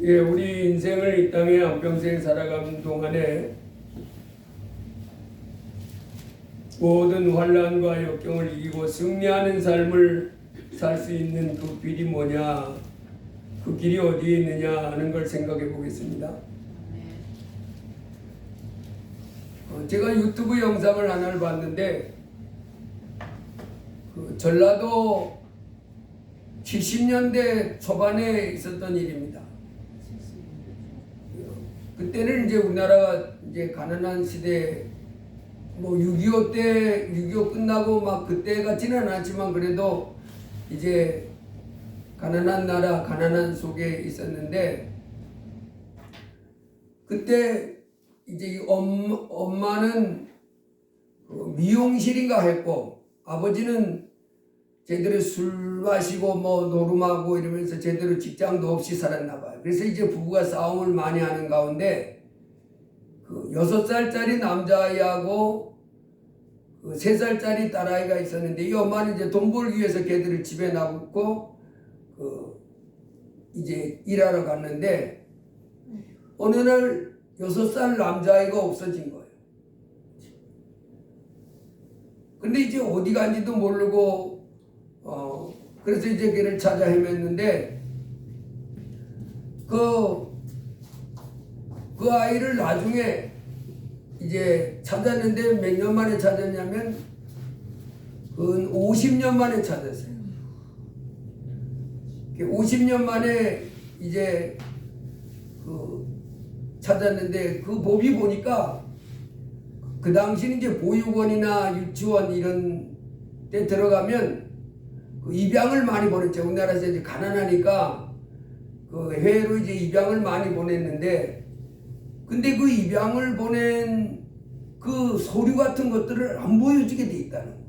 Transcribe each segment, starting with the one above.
예, 우리 인생을 이 땅에 한평생 살아가는 동안에 모든 환난과 역경을 이기고 승리하는 삶을 살 수 있는 그 길이 뭐냐, 그 길이 어디에 있느냐 하는 걸 생각해 보겠습니다. 제가 유튜브 영상을 하나를 봤는데 그 전라도 70년대 초반에 있었던 일입니다. 그때는 이제 우리나라가 이제 가난한 시대, 뭐 6.25 때 6.25 끝나고 막 그때 같지는 않았지만 그래도 이제 가난한 나라, 가난한 속에 있었는데, 그때 이제 엄마는 미용실인가 했고 아버지는 제대로 술 마시고 뭐 노름하고 이러면서 제대로 직장도 없이 살았나 봐요. 그래서 이제 부부가 싸움을 많이 하는 가운데 그 6살짜리 남자아이하고 그 3살짜리 딸아이가 있었는데, 이 엄마는 이제 돈 벌기 위해서 걔들을 집에 놔두고 그 이제 일하러 갔는데 어느 날 6살 남자아이가 없어진 거예요. 근데 이제 어디 간지도 모르고 그래서 이제 걔를 찾아 헤맸는데 그 아이를 나중에 이제 찾았는데 몇 년 만에 찾았냐면 그 50년 만에 찾았어요. 50년 만에 이제 그 찾았는데 그 법이 보니까 그 당시는 이제 보육원이나 유치원 이런 데 들어가면 그 입양을 많이 보냈죠. 우리나라에서 이제 가난하니까 그 해외로 이제 입양을 많이 보냈는데, 근데 그 입양을 보낸 그 서류 같은 것들을 안 보여주게 돼 있다는 거예요.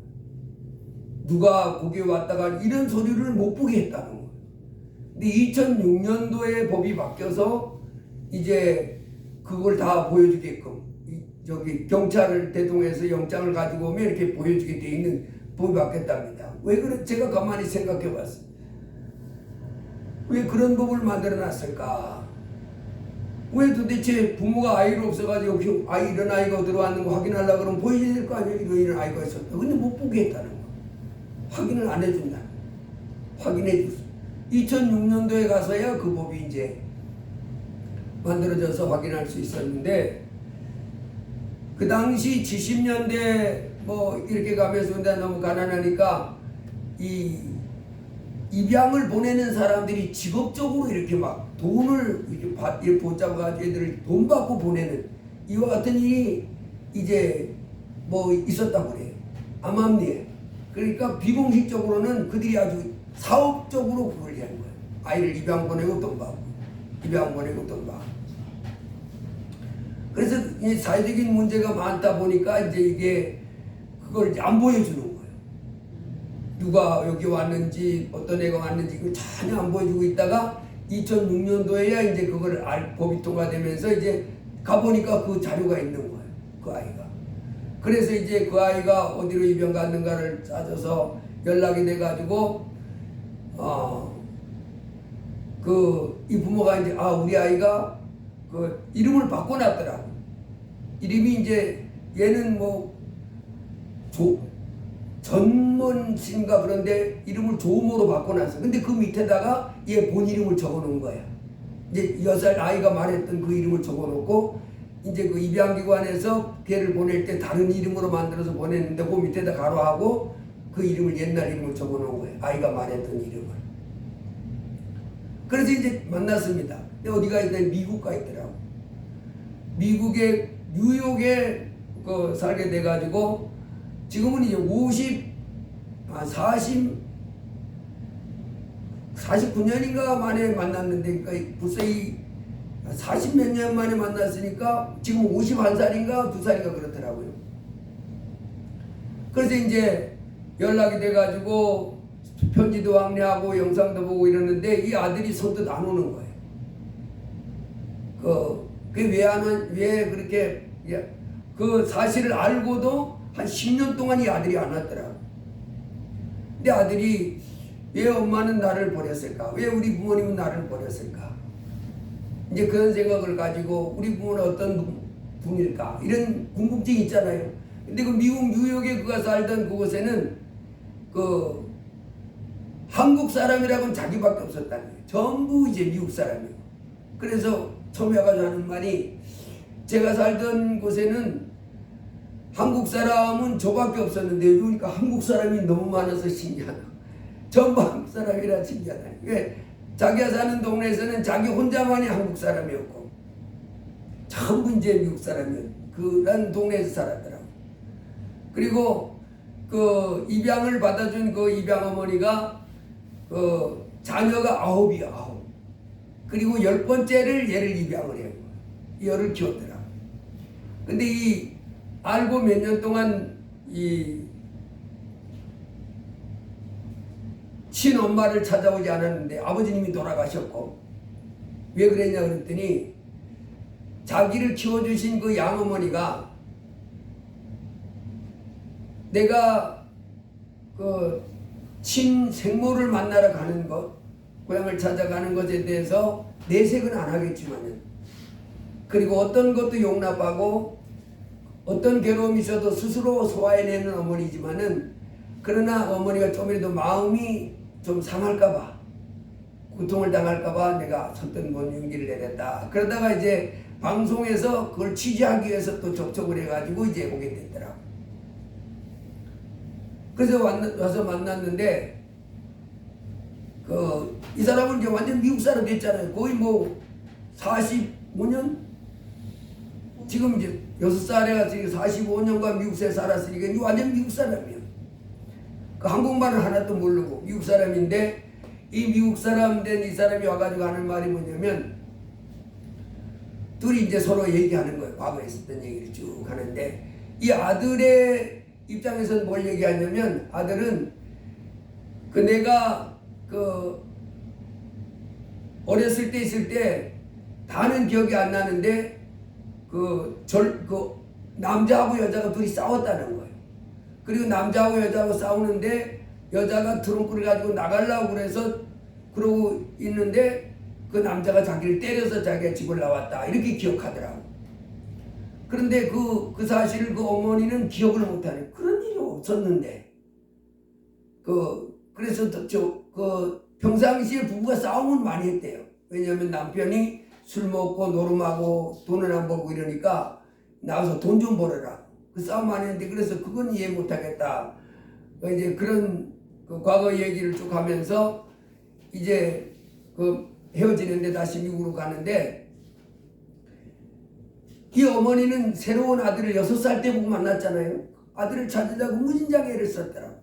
누가 거기에 왔다가 이런 서류를 못 보게 했다는 거예요. 근데 2006년도에 법이 바뀌어서 이제 그걸 다 보여주게끔 저기 경찰을 대동해서 영장을 가지고 오면 이렇게 보여주게 돼 있는 법이 바뀌었답니다. 왜 그래? 제가 가만히 생각해 봤어요. 왜 그런 법을 만들어 놨을까? 왜 도대체 부모가 아이를 없어가지고 아이 이런 아이가 들어왔는 거 확인하려고 그러면 보여줘야 될 거 아니에요? 이런 아이가 있었다. 근데 못 보게 했다는 거. 확인을 안 해준다. 확인해 줬어. 2006년도에 가서야 그 법이 이제 만들어져서 확인할 수 있었는데, 그 당시 70년대 뭐 이렇게 가면서 근데 너무 가난하니까 이 입양을 보내는 사람들이 직업적으로 이렇게 막 돈을 이렇게 붙잡아가지고 애들을 돈 받고 보내는 이와 같은 일이 이제 뭐 있었다고 그래요. 암암리에. 그러니까 비공식적으로는 그들이 아주 사업적으로 그걸 하는 거예요. 아이를 입양 보내고 돈 받고, 입양 보내고 돈 받고. 그래서 이 사회적인 문제가 많다 보니까 이제 이게 그걸 이제 안 보여주는 거예요. 누가 여기 왔는지 어떤 애가 왔는지 그걸 전혀 안 보여주고 있다가 2006년도에야 이제 그걸 법이 통과되면서 이제 가보니까 그 자료가 있는 거예요. 그 아이가. 그래서 이제 그 아이가 어디로 입양 갔는가를 따져서 연락이 돼가지고 이 부모가 이제 우리 아이가 그 이름을 바꿔놨더라고. 이름이 이제 얘는 뭐 전문신가 그런데 이름을 조모로 바꿔놨어. 근데 그 밑에다가 얘 본 이름을 적어놓은 거야. 이제 6살 아이가 말했던 그 이름을 적어놓고 이제 그 입양기관에서 걔를 보낼 때 다른 이름으로 만들어서 보냈는데 그 밑에다 가로하고 그 이름을 옛날 이름을 적어놓은 거예요. 아이가 말했던 이름을. 그래서 이제 만났습니다. 근데 어디가 있다니 미국 가 있더라고. 미국의 뉴욕에 살게 돼가지고 지금은 이제 49년인가 만에 만났는데, 그러니까 벌써 40몇 년 만에 만났으니까 지금 51살인가 2살인가 그렇더라고요. 그래서 이제 연락이 돼가지고 편지도 왕래하고 영상도 보고 이러는데 이 아들이 선뜻 안 오는 거예요. 왜 그렇게 그 사실을 알고도 한 10년 동안 이 아들이 안 왔더라고. 근데 아들이 왜 엄마는 나를 버렸을까? 왜 우리 부모님은 나를 버렸을까? 이제 그런 생각을 가지고 우리 부모는 어떤 분일까 이런 궁금증이 있잖아요. 근데 그 미국 뉴욕에 그가 살던 그곳에는 그 한국 사람이라고는 자기밖에 없었다는 거예요. 전부 이제 미국 사람이에요. 그래서 처음에 와가지고 하는 말이, 제가 살던 곳에는 한국 사람은 저밖에 없었는데 여기 오니까 한국 사람이 너무 많아서 신기하다. 전부 한국 사람이라 신기하다. 자기가 사는 동네에서는 자기 혼자만이 한국 사람이었고 전부 이제 미국 사람이었고 그런 동네에서 살았더라고. 그리고 그 입양을 받아준 그 입양 어머니가 그 자녀가 9이야, 9. 그리고 10번째를 얘를 입양을 해요. 얘를 키웠더라. 근데 이 알고 몇 년 동안 이 친엄마를 찾아오지 않았는데 아버지님이 돌아가셨고, 왜 그랬냐 그랬더니 자기를 키워주신 그 양어머니가 내가 그 친생모를 만나러 가는 것, 고향을 찾아가는 것에 대해서 내색은 안 하겠지만은, 그리고 어떤 것도 용납하고 어떤 괴로움이 있어도 스스로 소화해내는 어머니지만은, 그러나 어머니가 좀이라도 마음이 좀 상할까봐, 고통을 당할까봐 내가 선뜻 못 용기를 내렸다. 그러다가 이제 방송에서 그걸 취재하기 위해서 또 접촉을 해가지고 이제 오게 됐더라고. 그래서 와서 만났는데, 이 사람은 이제 완전 미국 사람 됐잖아요. 거의 뭐 45년? 지금 이제 6살에 가서 45년간 미국에 살았으니까 이제 완전 미국 사람이에요. 그 한국말을 하나도 모르고 미국 사람인데, 이 미국 사람 된 이 사람이 와가지고 하는 말이 뭐냐면, 둘이 이제 서로 얘기하는 거예요. 과거에 있었던 얘기를 쭉 하는데, 이 아들의 입장에서는 뭘 얘기하냐면, 아들은 그 내가 그 어렸을 때 있을 때 다는 기억이 안 나는데 그 남자하고 여자가 둘이 싸웠다는 거예요. 그리고 남자하고 여자하고 싸우는데 여자가 트렁크를 가지고 나가려고 그래서 그러고 있는데 그 남자가 자기를 때려서 자기가 집을 나왔다, 이렇게 기억하더라고. 그런데 그 사실을 그 어머니는 기억을 못하네. 그런 일이 없었는데. 그래서 평상시에 부부가 싸움은 많이 했대요. 왜냐하면 남편이 술 먹고 노름하고 돈을 안 벌고 이러니까 나와서 돈 좀 벌어라. 그 싸움 많이 했는데, 그래서 그건 이해 못하겠다. 이제 그런 과거 얘기를 쭉 하면서 이제 헤어지는데 다시 미국으로 가는데, 이 어머니는 새로운 아들을 6살 때 보고 만났잖아요. 아들을 찾으려고 무진장에 애를 썼더라고.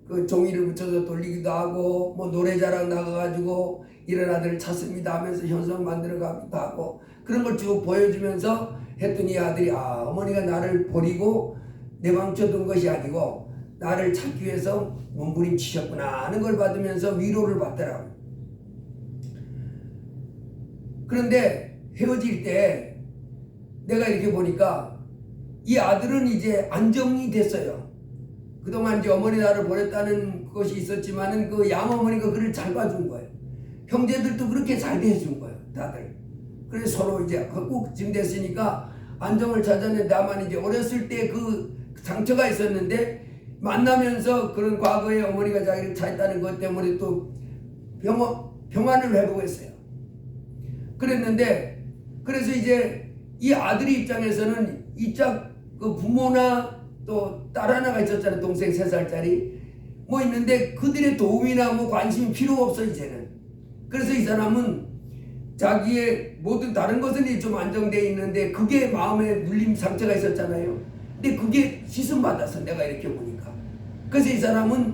그 종이를 붙여서 돌리기도 하고, 뭐 노래자랑 나가가지고 이런 아들을 찾습니다 하면서 현성 만들어 가기도 하고, 그런 걸 쭉 보여주면서 했더니 아들이, 어머니가 나를 버리고 내방쳐둔 것이 아니고 나를 찾기 위해서 몸부림치셨구나 하는 걸 받으면서 위로를 받더라고. 그런데 헤어질 때 내가 이렇게 보니까 이 아들은 이제 안정이 됐어요. 그동안 이제 어머니 나를 버렸다는 것이 있었지만은 그 양어머니가 그를 잘 봐준 거예요. 형제들도 그렇게 잘 대해준 거예요, 다들. 그래서 서로 이제 꼭 지금 됐으니까 안정을 찾았는데, 다만 이제 어렸을 때 그 상처가 있었는데 만나면서 그런 과거에 어머니가 자기를 찾았다는 것 때문에 또 평안을 회복했어요. 그랬는데, 그래서 이제 이 아들의 입장에서는 이짝 그 부모나 또 딸 하나가 있었잖아요. 동생 3살짜리 뭐 있는데 그들의 도움이나 뭐 관심이 필요 없어 이제는. 그래서 이 사람은 자기의 모든 다른 것은 좀 안정되어 있는데 그게 마음에 눌림 상처가 있었잖아요. 근데 그게 씻음받아서 내가 이렇게 보니까. 그래서 이 사람은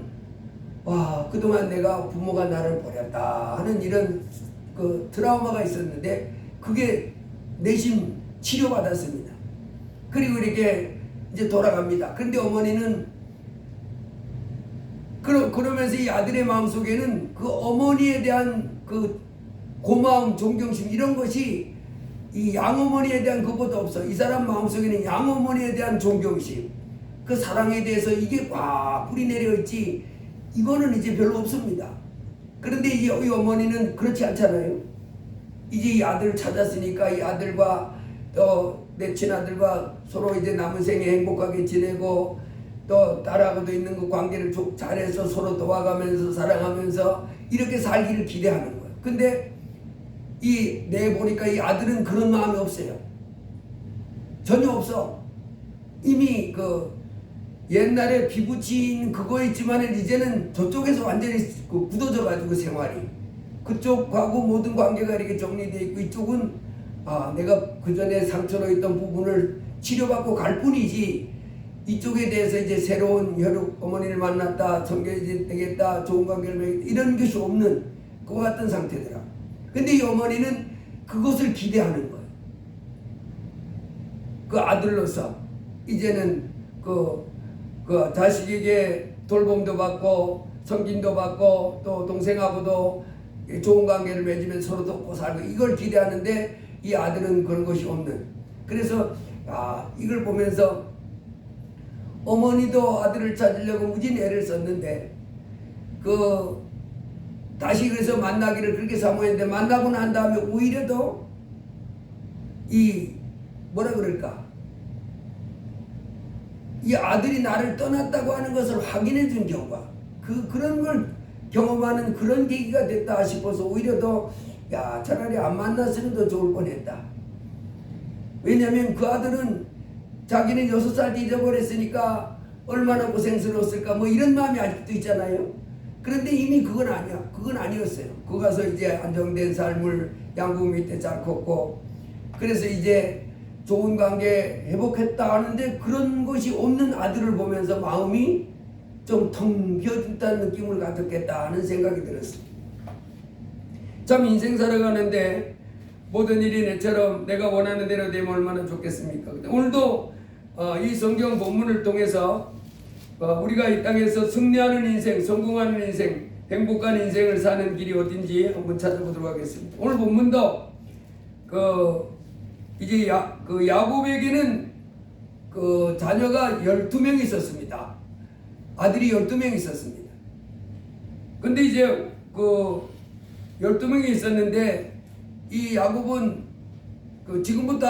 그동안 내가 부모가 나를 버렸다 하는 이런 그 트라우마가 있었는데 그게 내심 치료받았습니다. 그리고 이렇게 이제 돌아갑니다. 그런데 어머니는 그러면서 이 아들의 마음속에는 그 어머니에 대한 그 고마움, 존경심 이런 것이 이 양어머니에 대한 그것도 없어. 이 사람 마음속에는 양어머니에 대한 존경심, 그 사랑에 대해서 이게 꽉 뿌리 내려 있지 이거는 이제 별로 없습니다. 그런데 이 어머니는 그렇지 않잖아요. 이제 이 아들을 찾았으니까 이 아들과 또 내 친아들과 서로 이제 남은 생에 행복하게 지내고 또 딸하고도 있는 그 관계를 잘해서 서로 도와가면서 사랑하면서 이렇게 살기를 기대하는 거예요. 근데 보니까 이 아들은 그런 마음이 없어요. 전혀 없어. 이미 옛날에 피부친 그거 있지만 이제는 저쪽에서 완전히 굳어져 가지고 생활이 그쪽하고 모든 관계가 이렇게 정리되어 있고 이쪽은 내가 그 전에 상처로 있던 부분을 치료받고 갈 뿐이지 이쪽에 대해서 이제 새로운 혈육 어머니를 만났다, 성결되겠다, 좋은 관계를 맺겠다 이런 것이 없는 그와 같은 상태더라. 근데 이 어머니는 그것을 기대하는 거예요. 그 아들로서 이제는 그 자식에게 돌봄도 받고 성진도 받고 또 동생하고도 좋은 관계를 맺으면서 서로 돕고 살고 이걸 기대하는데 이 아들은 그런 것이 없는. 그래서 이걸 보면서 어머니도 아들을 찾으려고 무진 애를 썼는데 다시 그래서 만나기를 그렇게 사모했는데 만나고 난 다음에 오히려 더 뭐라 그럴까 이 아들이 나를 떠났다고 하는 것을 확인해 준 경우가 그런 걸 경험하는 그런 계기가 됐다 싶어서 오히려 더 차라리 안 만났으면 더 좋을 뻔했다. 왜냐하면 그 아들은 자기는 6살 때 잊어버렸으니까 얼마나 고생스러웠을까 뭐 이런 마음이 아직도 있잖아요. 그런데 이미 그건 아니야. 그건 아니었어요. 그 가서 이제 안정된 삶을 양부 밑에 잘 컸고 그래서 이제 좋은 관계 회복했다 하는데 그런 것이 없는 아들을 보면서 마음이 좀 텅 비어졌다는 느낌을 가졌겠다 하는 생각이 들었습니다. 참 인생 살아가는데 모든 일이 내처럼 내가 원하는 대로 되면 얼마나 좋겠습니까? 오늘도 이 성경 본문을 통해서 우리가 이 땅에서 승리하는 인생, 성공하는 인생, 행복한 인생을 사는 길이 어딘지 한번 찾아보도록 하겠습니다. 오늘 본문도 이제 야곱에게는 자녀가 12명이 있었습니다. 아들이 12명이 있었습니다. 근데 이제 12명이 있었는데 이 야곱은 지금부터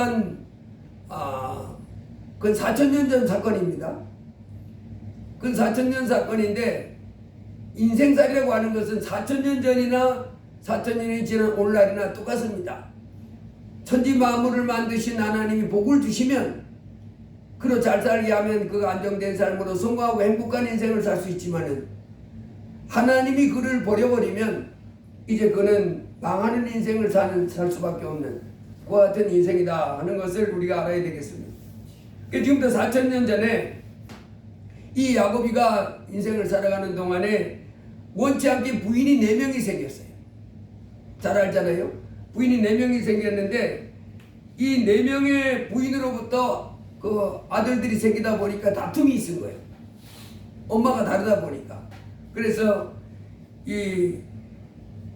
그 4,000년 전 사건입니다. 그 4,000년 사건인데 인생살이라고 하는 것은 4,000년 전이나 4,000년이 지난 오늘날이나 똑같습니다. 천지 만물을 만드신 하나님이 복을 주시면 그로 잘 살게 하면 그 안정된 삶으로 성공하고 행복한 인생을 살 수 있지만은 하나님이 그를 버려버리면 이제 그는 망하는 인생을 살 수밖에 없는 그와 같은 인생이다 하는 것을 우리가 알아야 되겠습니다. 지금부터 4,000년 전에 이 야곱이가 인생을 살아가는 동안에 원치 않게 부인이 4명이 생겼어요. 잘 알잖아요. 부인이 4명이 생겼는데 이 4명의 부인으로부터 아들들이 생기다 보니까 다툼이 있은 거예요. 엄마가 다르다 보니까. 그래서 이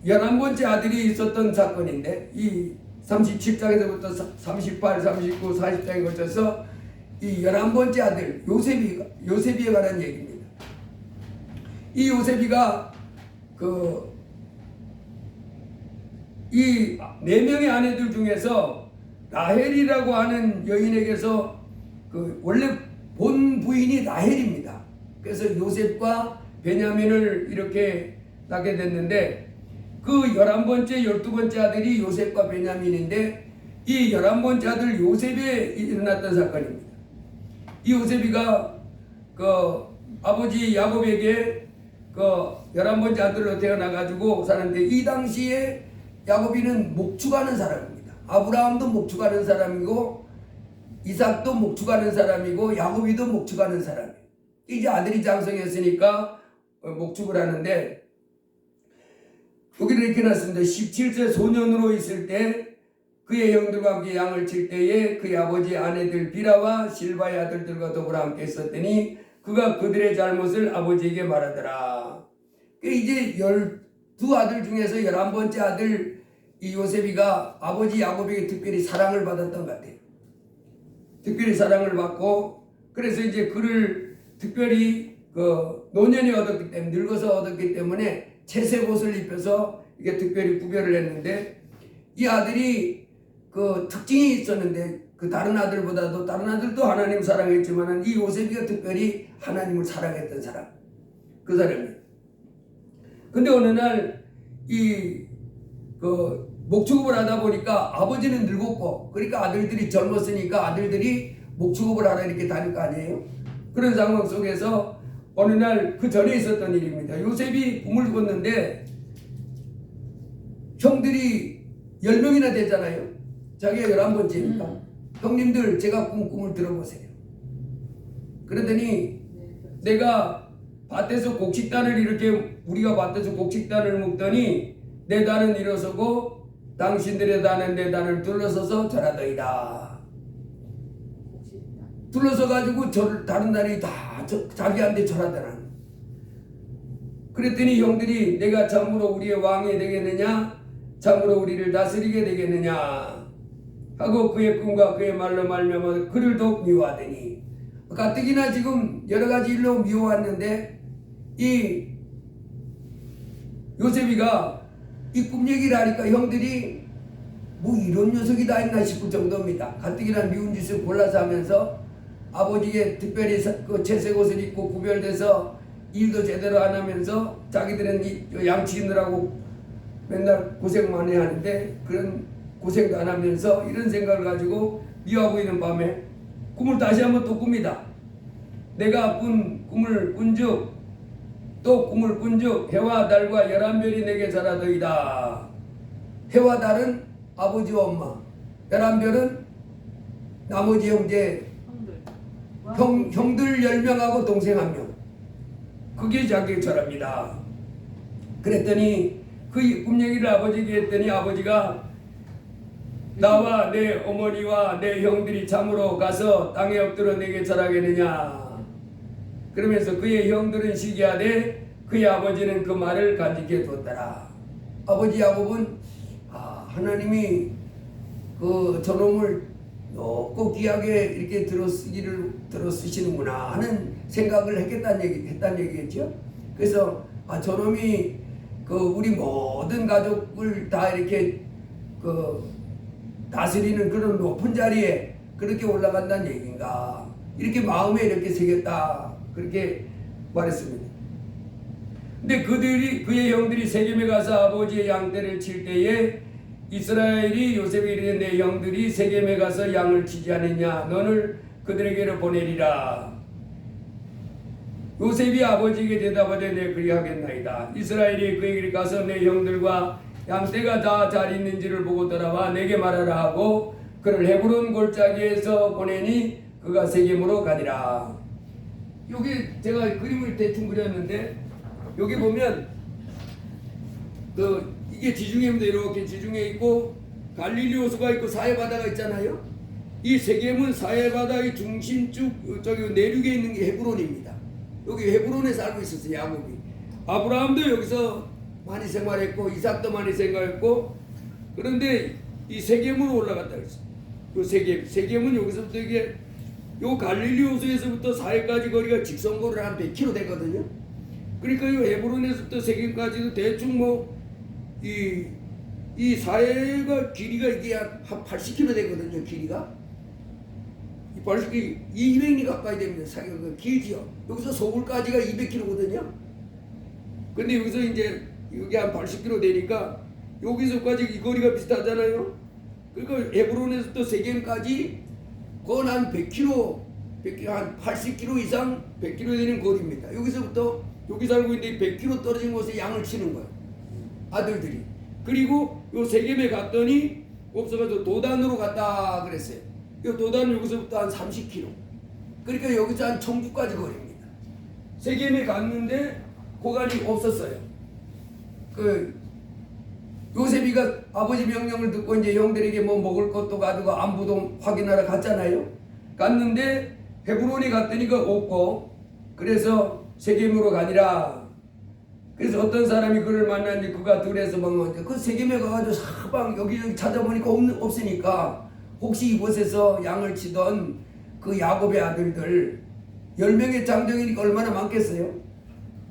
11번째 아들이 있었던 사건인데 이 37장에서부터 38, 39, 40장에 거쳐서 이 11번째 아들 요셉이에 관한 얘기입니다. 이 요셉이가 이 4명의 아내들 중에서 라헬이라고 하는 여인에게서 원래 본 부인이 라헬입니다. 그래서 요셉과 베냐민을 이렇게 낳게 됐는데 그 11번째, 12번째 아들이 요셉과 베냐민인데 이 11번째 아들 요셉에 일어났던 사건입니다. 이 요셉이가 아버지 야곱에게 11번째 아들로 태어나가지고 사는데 이 당시에 야곱이는 목축하는 사람입니다. 아브라함도 목축하는 사람이고 이삭도 목축하는 사람이고 야곱이도 목축하는 사람이에요. 이제 아들이 장성했으니까 목축을 하는데 여기를 이렇게 놨습니다. 17세 소년으로 있을 때 그의 형들과 함께 양을 칠 때에 그의 아버지 아내들 비라와 실바의 아들들과 더불어 함께 있었더니 그가 그들의 잘못을 아버지에게 말하더라. 이제 12아들 중에서 11번째 아들 이 요셉이가 아버지 야곱에게 특별히 사랑을 받았던 것 같아요. 특별히 사랑을 받고 그래서 이제 그를 특별히 노년이 얻었기 때문에 늙어서 얻었기 때문에 채색 옷을 입혀서 이게 특별히 구별을 했는데 이 아들이 그 특징이 있었는데 그 다른 아들도 하나님 사랑했지만 이 요셉이가 특별히 하나님을 사랑했던 사람, 그 사람이에요. 근데 어느 날 이 그 목축업을 하다 보니까 아버지는 늙었고, 그러니까 아들들이 젊었으니까 아들들이 목축업을 하러 이렇게 다닐 거 아니에요. 그런 상황 속에서 어느 날 그 전에 있었던 일입니다. 요셉이 꿈을 꿨는데 형들이 10명이나 되잖아요. 자기가 11번째니까. 형님들, 제가 꿈을 들어보세요. 그러더니 내가 밭에서 곡식단을 우리가 밭에서 곡식단을 묶더니 내 단은 일어서고 당신들의 단은 내 단을 둘러서서 절하더이다. 둘러서 가지고 다른 단이 다 자기한테 절하더라. 그랬더니 형들이 내가 참으로 우리의 왕이 되겠느냐, 참으로 우리를 다스리게 되겠느냐 하고 그의 꿈과 그의 말로 말미암아 그를 더욱 미워하더니, 가뜩이나 지금 여러 가지 일로 미워왔는데 이 요셉이가 이 꿈 얘기를 하니까 형들이 뭐 이런 녀석이 다 있나 싶을 정도입니다. 가뜩이나 미운 짓을 골라서 하면서 아버지에게 특별히 그 채색 옷을 입고 구별돼서 일도 제대로 안 하면서 자기들은 양치느라고 맨날 고생 많이 하는데 그런 고생도 안 하면서 이런 생각을 가지고 미워하고 있는 밤에 꿈을 다시 한번 또 꿉니다. 내가 꿈을 꾼즉 또 꿈을 꾼즉 해와 달과 11별이 내게 절하더이다. 해와 달은 아버지와 엄마, 11별은 나머지 형들 10명하고 동생 1명. 그게 자기의 절합니다. 그랬더니 그 꿈 얘기를 아버지에게 했더니 아버지가 나와 내 어머니와 내 형들이 참으로 가서 땅에 엎드려 내게 절하겠느냐. 그러면서 그의 형들은 시기하되 그의 아버지는 그 말을 간직해 두었더라. 아버지 야곱은 하나님이 그 저놈을 꼭 귀하게 이렇게 들어 쓰시는구나 하는 생각을 했단 얘기겠죠. 그래서 저놈이 그 우리 모든 가족을 다 이렇게 그 다스리는 그런 높은 자리에 그렇게 올라간다는 얘기인가, 이렇게 마음에 이렇게 새겼다, 그렇게 말했습니다. 근데 그의 형들이 세겜에 가서 아버지의 양떼를 칠 때에 이스라엘이 요셉에게 이르되 내 형들이 세겜에 가서 양을 치지 않느냐, 너를 그들에게로 보내리라. 요셉이 아버지에게 대답하되 내 그리하겠나이다. 이스라엘이 그에게 가서 내 형들과 양떼가 다 잘 있는지를 보고 돌아와 내게 말하라 하고 그를 헤브론 골짜기에서 보내니 그가 세겜으로 가니라. 여기 제가 그림을 대충 그렸는데 여기 보면 이게 지중해입니다. 이렇게 지중해 있고 갈릴리 호수가 있고 사해바다가 있잖아요. 이 세겜은 사해바다의 중심축 저기 내륙에 있는 게 헤브론입니다. 여기 헤브론에 살고 있었어요, 야곱이. 아브라함도 여기서 많이 생활했고 이삭도 많이 생활했고, 그런데 이 세겜으로 올라갔다 그랬어요. 요 세겜은 여기서부터 이게 요 갈릴리 호수에서부터 사해까지 거리가 직선거리로 한 100km 되거든요. 그러니까 요 헤브론에서부터 세겜까지도 대충 이 사해가 길이가 이게 한 80km 되거든요. 길이가 200리 가까이 됩니다. 사해가 길지요. 여기서 서울까지가 200km거든요. 근데 여기서 이제 여기 한 80km 되니까 여기서까지 이 거리가 비슷하잖아요. 그러니까 헤브론에서부터 세겜까지 그건 한 100km, 한 80km 이상 100km 되는 거리입니다. 여기서부터 여기 살고 있는데 100km 떨어진 곳에 양을 치는 거예요, 아들들이. 그리고 요 세겜에 갔더니 없어가지고 도단으로 갔다 그랬어요. 요 도단은 여기서부터 한 30km. 그러니까 여기서 한 청주까지 거리입니다. 세겜에 갔는데 고관이 없었어요. 요셉이가 아버지 명령을 듣고 이제 형들에게 뭐 먹을 것도 가지고 안부도 확인하러 갔잖아요. 갔는데 헤브론에 갔더니가 없고, 그래서 세겜으로 가니라. 그래서 어떤 사람이 그를 만났는데 그가 들에서 방황한데 그 세겜에 가가지고 사방 여기저기 찾아보니까 없으니까 혹시 이곳에서 양을 치던 그 야곱의 아들들 10명의 장정이니까 얼마나 많겠어요?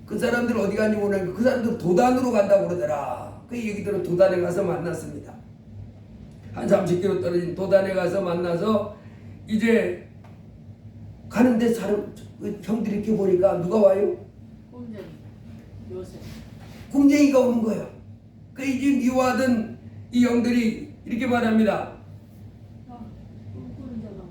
그 사람들 어디 갔는지 모르는데 그 사람들 도단으로 간다고 그러더라. 그 얘기들은 도단에 가서 만났습니다. 한 30km 떨어진 도단에 가서 만나서 이제 가는데 사람 형들이 이렇게 보니까 누가 와요? 꿈쟁이 요새 꿈쟁이가 오는 거예요. 그 이제 미워하던 이 형들이 이렇게 말합니다. 꿈꾸는 자가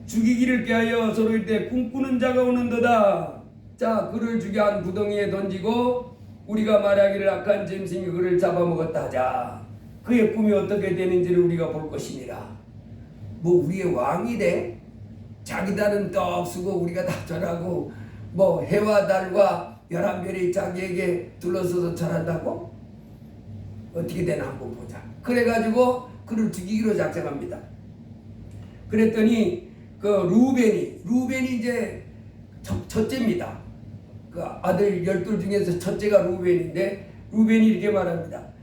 죽이기를 꾀하여 서로 이때 꿈꾸는 자가 오는도다. 자, 그를 죽여 한 구덩이에 던지고 우리가 말하기를 악한 짐승이 그를 잡아먹었다 하자. 그의 꿈이 어떻게 되는지를 우리가 볼 것이니라. 뭐 우리의 왕이 돼? 자기다는 떡 쓰고 우리가 다 절하고 뭐 해와 달과 11별이 자기에게 둘러서서 절한다고? 어떻게 되나 한번 보자. 그래가지고 그를 죽이기로 작정합니다. 그랬더니 그 루벤이 이제 첫째입니다. 그 아들 12 중에서 첫째가 루벤인데 루벤이 이렇게 말합니다.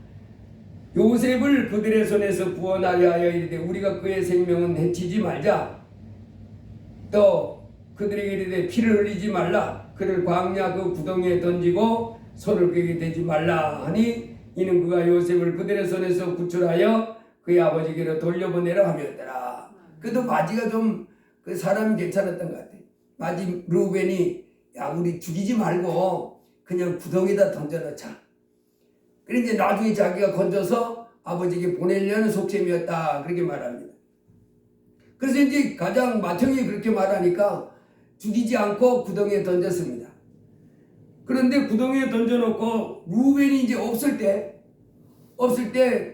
요셉을 그들의 손에서 구원하려 하여 이르되 우리가 그의 생명은 해치지 말자. 또 그들에게 이르되 피를 흘리지 말라. 그를 광야 그 구덩이에 던지고 손을 그에게 대지 말라 하니 이는 그가 요셉을 그들의 손에서 구출하여 그의 아버지께로 돌려보내려 함이었더라. 그래도 마지가 좀 그 사람이 괜찮았던 것 같아요. 마지 루벤이 야 우리 죽이지 말고 그냥 구덩이에다 던져놓자. 그래 이제 나중에 자기가 건져서 아버지에게 보내려는 속셈이었다 그렇게 말합니다. 그래서 이제 가장 맏형이 그렇게 말하니까 죽이지 않고 구덩이에 던졌습니다. 그런데 구덩이에 던져놓고 루벤이 이제 없을 때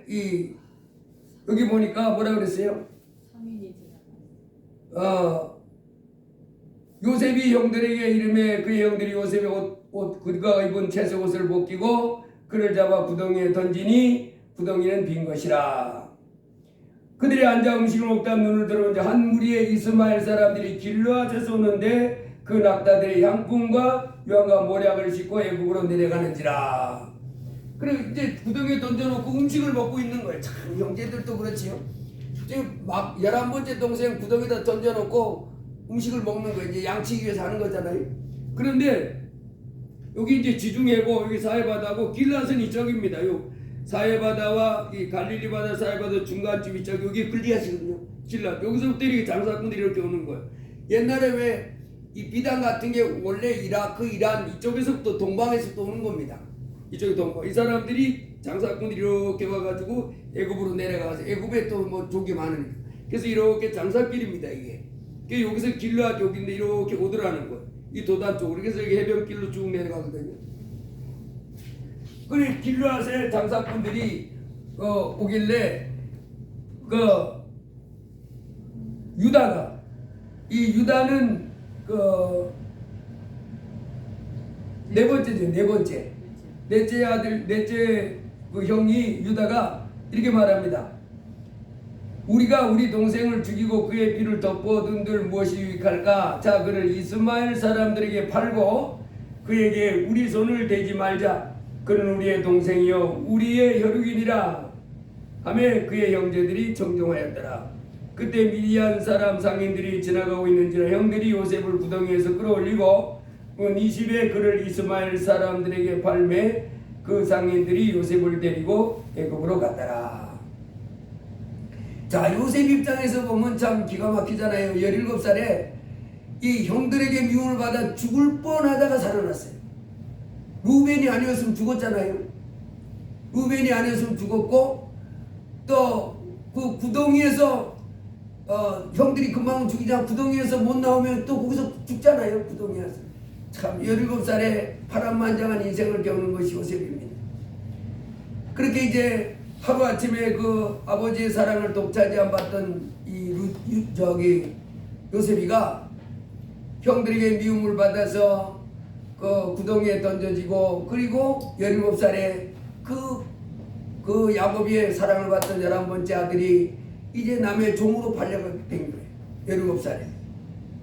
이 여기 보니까 뭐라 그랬어요? 요셉이 형들에게 이름에 그의 형들이 요셉의 옷 그가 입은 채색 옷을 벗기고 그를 잡아 구덩이에 던지니 구덩이는 빈 것이라. 그들이 앉아 음식을 먹다 눈을 들어본 한 무리의 이스마엘 사람들이 길르앗에서 오는데 그 낙타들의 향품과 유황과 모략을 싣고 애굽으로 내려가는지라. 그리고 이제 구덩이에 던져놓고 음식을 먹고 있는 거예요. 참 형제들도 그렇지요. 지금 막 11번째 동생 구덩이에다 던져놓고 음식을 먹는 거예요. 이제 양치기 위해서 하는 거잖아요. 그런데 여기 이제 지중해고 여기 사해바다고 길앗은 이쪽입니다. 요 사해바다와 이 갈릴리 바다 사해바다 중간쯤 이쪽 여기 글리앗이거든요. 길앗 여기서부터 이렇게 장사꾼들이 이렇게 오는 거예요. 옛날에 왜 이 비단 같은 게 원래 이라크, 이란 이쪽에서부터 동방에서부터 오는 겁니다. 이쪽이 동방. 이 사람들이 장사꾼들이 이렇게 와가지고 애굽으로 내려가서 애굽에 또 뭐 족이 많으니까 그래서 이렇게 장사길입니다 이게. 여기서 길앗 여기인데 이렇게 오더라는 거예요. 이 도단 쪽으로. 그래서 여기 해변길로 쭉 내려가거든요. 그래 길앗의 장사꾼들이 오길래 그 유다가 이 유다는 그 네 번째죠. 넷째 아들 넷째 그 형이 유다가 이렇게 말합니다. 우리가 우리 동생을 죽이고 그의 피를 덮어둔들 무엇이 유익할까? 자 그를 이스마엘 사람들에게 팔고 그에게 우리 손을 대지 말자. 그는 우리의 동생이요 우리의 혈육이니라 하며 그의 형제들이 정종하였더라. 그때 미디안 사람 상인들이 지나가고 있는지라 형들이 요셉을 구덩이에서 끌어올리고 은 20에 그를 이스마엘 사람들에게 팔매 그 상인들이 요셉을 데리고 애굽으로 갔더라. 자 요셉 입장에서 보면 참 기가 막히잖아요. 17살에 이 형들에게 미움을 받아 죽을 뻔하다가 살아났어요. 루벤이 아니었으면 죽었잖아요. 루벤이 아니었으면 죽었고 또 그 구덩이에서 형들이 금방 죽이자 구덩이에서 못 나오면 또 거기서 죽잖아요. 구덩이에서 참 17살에 파란만장한 인생을 겪는 것이 요셉입니다. 그렇게 이제 하루아침에 그 아버지의 사랑을 독차지 안 받던 요셉이가 형들에게 미움을 받아서 그 구덩이에 던져지고 그리고 17살에 그 야곱의 사랑을 받던 11번째 아들이 이제 남의 종으로 팔려가게 된 거예요. 17살에.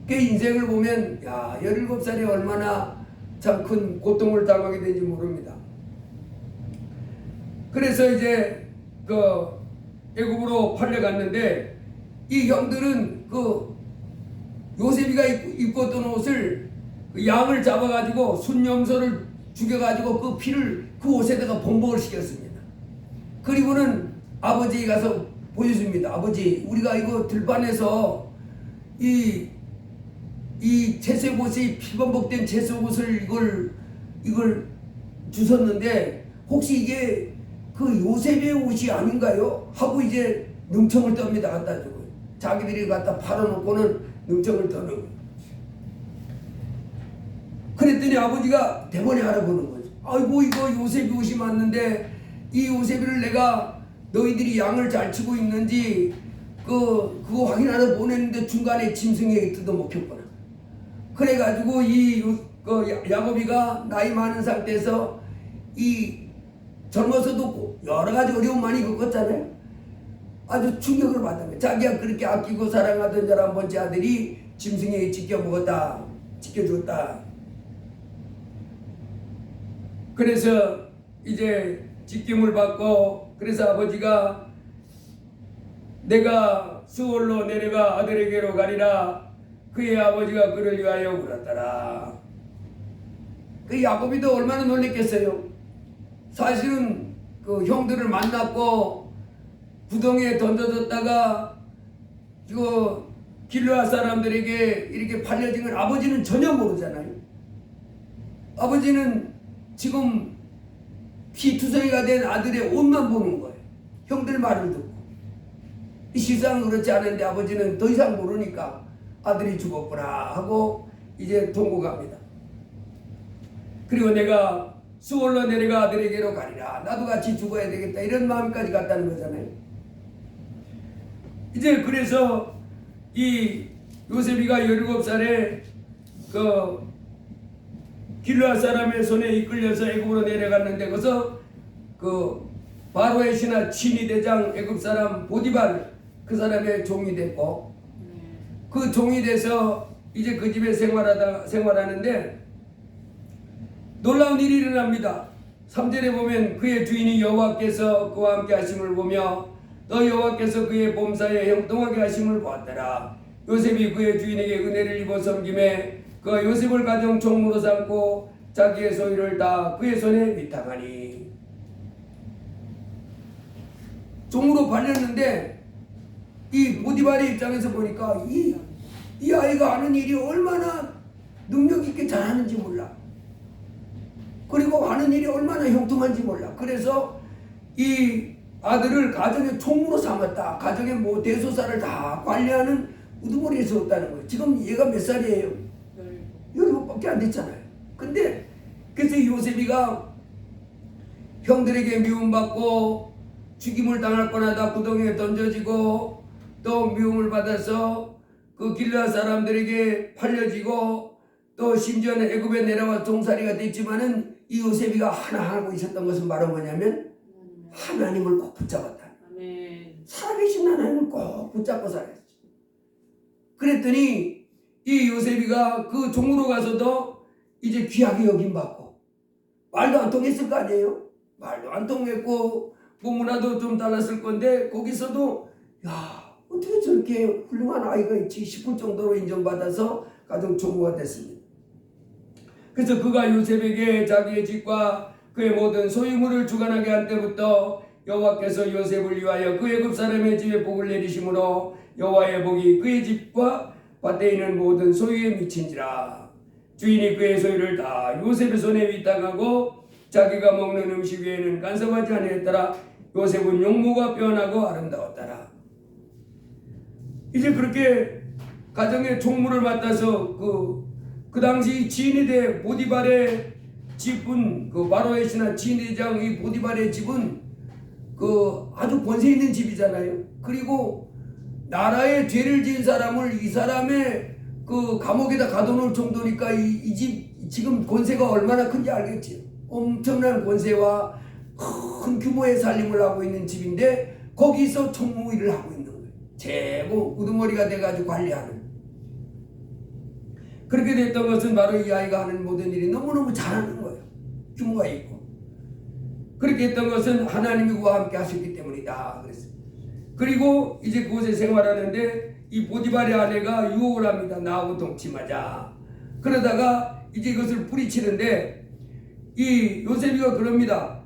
그 인생을 보면 야 17살에 얼마나 참 큰 고통을 당하게 된지 모릅니다. 그래서 이제 그 애굽으로 팔려갔는데 이 형들은 그 요셉이가 입고 있던 옷을 그 양을 잡아가지고 순염소를 죽여가지고 그 피를 그 옷에다가 범벅을 시켰습니다. 그리고는 아버지에 가서 보여줍니다. 아버지, 우리가 이거 들판에서 이 채색옷이 피범벅된 채색옷을 이걸 주셨는데 혹시 이게 그 요셉의 옷이 아닌가요? 하고 이제 능청을 떱니다. 갖다 주고 자기들이 갖다 팔아놓고는 능청을 떠는 거예요. 그랬더니 아버지가 대번에 알아보는 거죠. 아이고, 이거 요셉이 옷이 맞는데 이 요셉이를 내가 너희들이 양을 잘 치고 있는지 그거 확인하러 보냈는데 중간에 짐승에게 뜯어먹혔구나. 그래가지고 야곱이가 나이 많은 상태에서 이 젊어서도 여러 가지 어려움 많이 겪었잖아요. 아주 충격을 받은 거예요. 자기가 그렇게 아끼고 사랑하던 11번째 아들이 짐승에게 지켜줬다. 그래서 이제 직임을 받고, 그래서 아버지가 내가 수월로 내려가 아들에게로 가리라. 그의 아버지가 그를 위하여 울었더라. 그 야곱이도 얼마나 놀랬겠어요. 사실은 그 형들을 만났고 부동에 던져졌다가 이거 길르앗 사람들에게 이렇게 팔려진 걸 아버지는 전혀 모르잖아요. 아버지는 지금 피투성이가 된 아들의 옷만 보는 거예요. 형들 말을 듣고. 이 실상은 그렇지 않은데 아버지는 더 이상 모르니까 아들이 죽었구나 하고 이제 통곡합니다. 그리고 내가 수월로 내려가 아들에게로 가리라. 나도 같이 죽어야 되겠다. 이런 마음까지 갔다는 거잖아요. 이제 그래서 이 요셉이가 17살에 그 길르앗 사람의 손에 이끌려서 애굽으로 내려갔는데 거기서 그 바로의 신하 친위 대장 애굽 사람 보디발 그 사람의 종이 됐고 그 종이 돼서 이제 그 집에 생활하는데 놀라운 일이 일어납니다. 3절에 보면 그의 주인이 여호와께서 그와 함께 하심을 보며 또 여호와께서 그의 범사에 형통하게 하심을 보았더라. 요셉이 그의 주인에게 은혜를 입어 섬김에 그 요셉을 가정 종무로 삼고 자기의 소유를 다 그의 손에 위탁하니. 종으로 팔렸는데 이 보디발의 입장에서 보니까 이 아이가 하는 일이 얼마나 능력 있게 잘하는지 몰라. 그리고 하는 일이 얼마나 형통한지 몰라. 그래서 이 아들을 가정의 총무로 삼았다. 가정의 뭐 대소사를 다 관리하는 우두머리에 세웠다는 거예요. 지금 얘가 몇 살이에요? 17밖에 안 됐잖아요. 근데 그래서 요셉이가 형들에게 미움받고 죽임을 당할 뻔하다 구덩이에 던져지고 또 미움을 받아서 그 길르앗 사람들에게 팔려지고 또 심지어는 애굽에 내려와 종살이가 됐지만은 이 요셉이가 하나 하고 있었던 것은 바로 뭐냐면 하나님을 꼭 붙잡았다. 살아계신 하나님을 꼭 붙잡고 살았지. 그랬더니 이 요셉이가 그 종으로 가서도 이제 귀하게 여김받고 말도 안 통했을 거 아니에요? 말도 안 통했고 문화도 좀 달랐을 건데 거기서도 야 어떻게 저렇게 훌륭한 아이가 있지 싶을 정도로 인정받아서 가정 총무가 됐습니다. 그래서 그가 요셉에게 자기의 집과 그의 모든 소유물을 주관하게 한 때부터 여호와께서 요셉을 위하여 그 애굽 사람의 집에 복을 내리심으로 여호와의 복이 그의 집과 밭에 있는 모든 소유에 미친지라. 주인이 그의 소유를 다 요셉의 손에 위탁하고 자기가 먹는 음식 외에는 간섭하지 아니했더라. 요셉은 용모가 변하고 아름다웠더라. 이제 그렇게 가정의 총무를 맡아서 그 당시 지인에 보디발의 집은 그 바로의 신하 지인대장 이 보디발의 집은 그 아주 권세 있는 집이잖아요. 그리고 나라에 죄를 지은 사람을 이 사람의 그 감옥에다 가둬놓을 정도니까 이 집 지금 권세가 얼마나 큰지 알겠지. 엄청난 권세와 큰 규모의 살림을 하고 있는 집인데 거기서 총무 일을 하고 있는 거예요. 최고 우두머리가 돼가지고 관리하는. 그렇게 됐던 것은 바로 이 아이가 하는 모든 일이 너무너무 잘하는 거예요. 규모가 있고. 그렇게 했던 것은 하나님이 그와 함께 하셨기 때문이다. 그랬어요. 그리고 이제 그곳에 생활하는데 이 보디발의 아내가 유혹을 합니다. 나하고 동침하자. 그러다가 이제 이것을 뿌리치는데 이 요셉이가 그럽니다.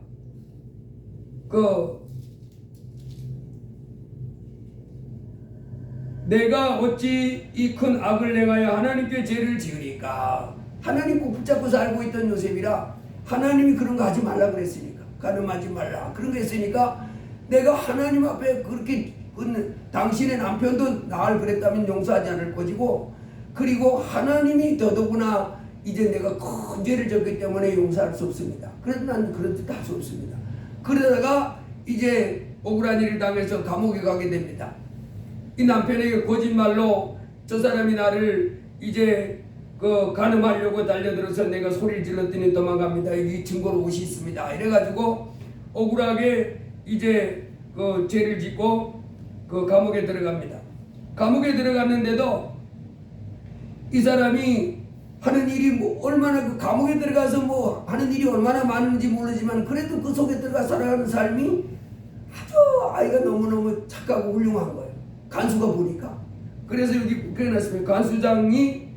내가 어찌 이 큰 악을 행하여 하나님께 죄를 지으리까. 하나님 꼭 붙잡고 살고 있던 요셉이라 하나님이 그런 거 하지 말라 그랬으니까, 가늠하지 말라 그런 거 했으니까, 내가 하나님 앞에 그렇게 당신의 남편도 나를 그랬다면 용서하지 않을 것이고, 그리고 하나님이 더더구나 이제 내가 큰 죄를 졌기 때문에 용서할 수 없습니다. 그래서 난 그런 짓 할 수 없습니다. 그러다가 이제 억울한 일을 당해서 감옥에 가게 됩니다. 이 남편에게 거짓말로 저 사람이 나를 이제 가늠하려고 달려들어서 내가 소리를 질렀더니 도망갑니다. 여기 증거로 옷이 있습니다. 이래가지고 억울하게 이제 죄를 짓고 감옥에 들어갑니다. 감옥에 들어갔는데도 이 사람이 하는 일이 얼마나 감옥에 들어가서 하는 일이 얼마나 많은지 모르지만 그래도 그 속에 들어가 살아가는 삶이 아주 아이가 너무너무 착하고 훌륭한 거예요. 간수가 보니까. 그래서 여기 그래놨습니다. 간수장이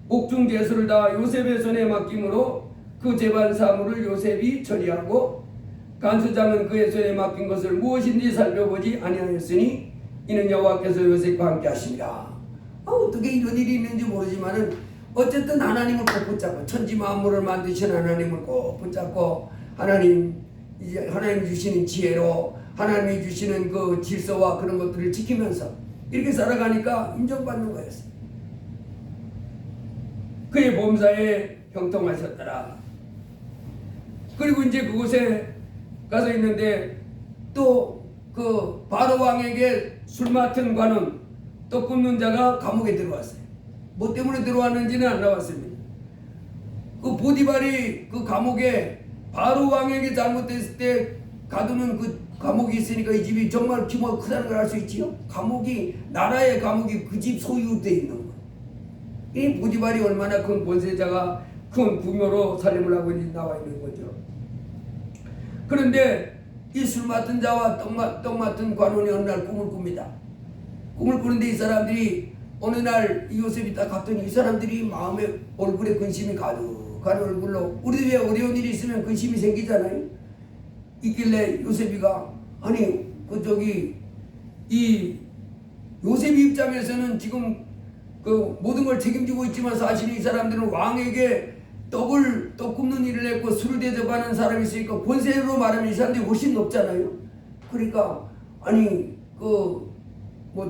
옥중 죄수를 다 요셉의 손에 맡김으로 그 재반 사물을 요셉이 처리하고, 간수장은 그의 손에 맡긴 것을 무엇인지 살펴보지 아니하였으니 이는 여호와께서 요셉과 함께 하시니라. 어떻게 이런 일이 있는지 모르지만은 어쨌든 하나님을 꼭 붙잡고, 천지 만물을 만드신 하나님을 꼭 붙잡고, 하나님 주시는 지혜로 하나님이 주시는 그 질서와 그런 것들을 지키면서 이렇게 살아가니까 인정받는 거였어요. 그의 범사에 형통하셨더라. 그리고 이제 그곳에 가서 있는데 또 그 바로 왕에게 술 맡은 관원, 또 굽는 자가 감옥에 들어왔어요. 뭐 때문에 들어왔는지는 안 나왔습니다. 그 보디발이 그 감옥에 바로 왕에게 잘못됐을 때 가두는 그 감옥이 있으니까 이 집이 정말 규모가 크다는 걸 알 수 있지요. 감옥이, 나라의 감옥이 그 집 소유되어 있는 거예요. 이 보디발이 얼마나 큰 권세자가 큰 구묘로 살림을 하고 나와 있는 거죠. 그런데 이 술 맡은 자와 떡 맡은 관원이 어느 날 꿈을 꿉니다. 꿈을 꾸는데 이 사람들이 어느 날 이 요셉이 딱 갔더니 이 사람들이 마음에 얼굴에 근심이 가득한 얼굴로, 우리 왜 어려운 일이 있으면 근심이 생기잖아요. 있길래 요셉이가 아니 이 요셉 입장에서는 지금 그 모든 걸 책임지고 있지만 사실 이 사람들은 왕에게 떡 굽는 일을 했고 술을 대접하는 사람이 있으니까 권세로 말하면 이 사람들이 훨씬 높잖아요. 그러니까 아니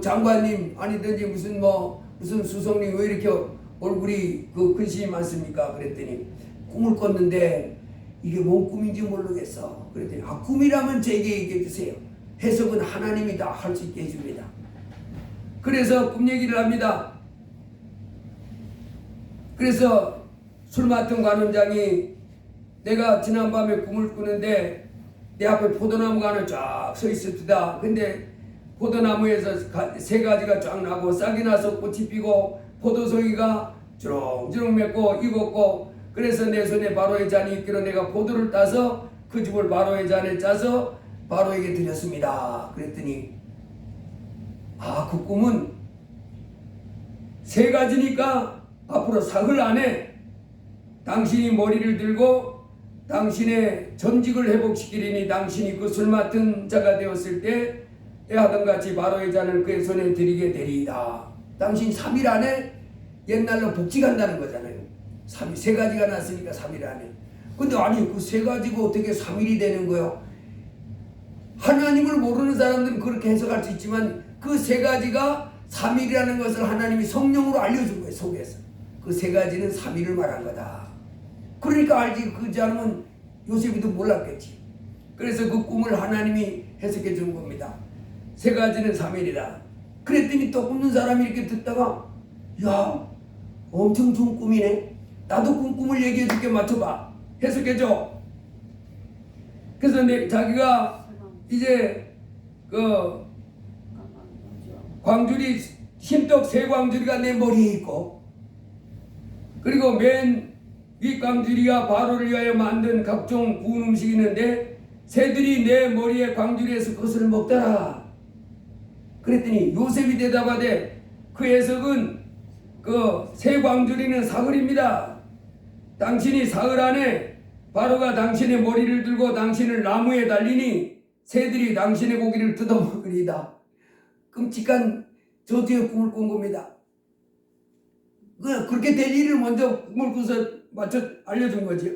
장관님 아니든지 무슨 수석님 왜 이렇게 얼굴이 근심이 많습니까? 그랬더니 꿈을 꿨는데 이게 뭔 꿈인지 모르겠어. 그랬더니 꿈이라면 제게 얘기해 주세요. 해석은 하나님이 다 할 수 있게 해줍니다. 그래서 꿈 얘기를 합니다. 그래서 술 맡은 관원장이 내가 지난밤에 꿈을 꾸는데 내 앞에 포도나무가 하나 쫙 서 있었다. 근데 포도나무에서 세 가지가 쫙 나고 싹이 나서 꽃이 피고 포도송이가 주렁주렁 맺고 익었고, 그래서 내 손에 바로의 잔이 있기로 내가 포도를 따서 그 즙을 바로의 잔에 짜서 바로에게 드렸습니다. 그랬더니 그 꿈은 세 가지니까 앞으로 사흘 안에 당신이 머리를 들고 당신의 전직을 회복시키리니 당신이 그 술 맡은 자가 되었을 때 하던 같이 바로의 잔을 그의 손에 드리게 되리이다. 당신 3일 안에 옛날로 복직한다는 거잖아요. 3일, 세 가지가 났으니까 3일 안에. 근데 아니 그 세 가지가 어떻게 3일이 되는 거요? 하나님을 모르는 사람들은 그렇게 해석할 수 있지만 그 세 가지가 3일이라는 것을 하나님이 성령으로 알려준 거예요. 속에서. 그 세 가지는 3일을 말한 거다. 그러니까 알지. 그지 않으면 요셉이도 몰랐겠지. 그래서 그 꿈을 하나님이 해석해 준 겁니다. 세 가지는 3일이다. 그랬더니 또 굽는 사람이 이렇게 듣다가 야 엄청 좋은 꿈이네. 나도 꿈을 얘기해 줄게. 맞춰봐. 해석해 줘. 그래서 자기가 이제 광주리 흰떡 세 광주리가 내 머리에 있고, 그리고 맨 위 광주리가 바로를 위하여 만든 각종 구운 음식이 있는데 새들이 내 머리에 광주리에서 그것을 먹더라. 그랬더니 요셉이 대답하되 그 해석은 새 광주리는 사흘입니다. 당신이 사흘 안에 바로가 당신의 머리를 들고 당신을 나무에 달리니 새들이 당신의 고기를 뜯어먹으리다. 끔찍한 저주의 꿈을 꾼 겁니다. 그렇게 될 일을 먼저 꿈을 꾸서 맞춰 알려준 거죠.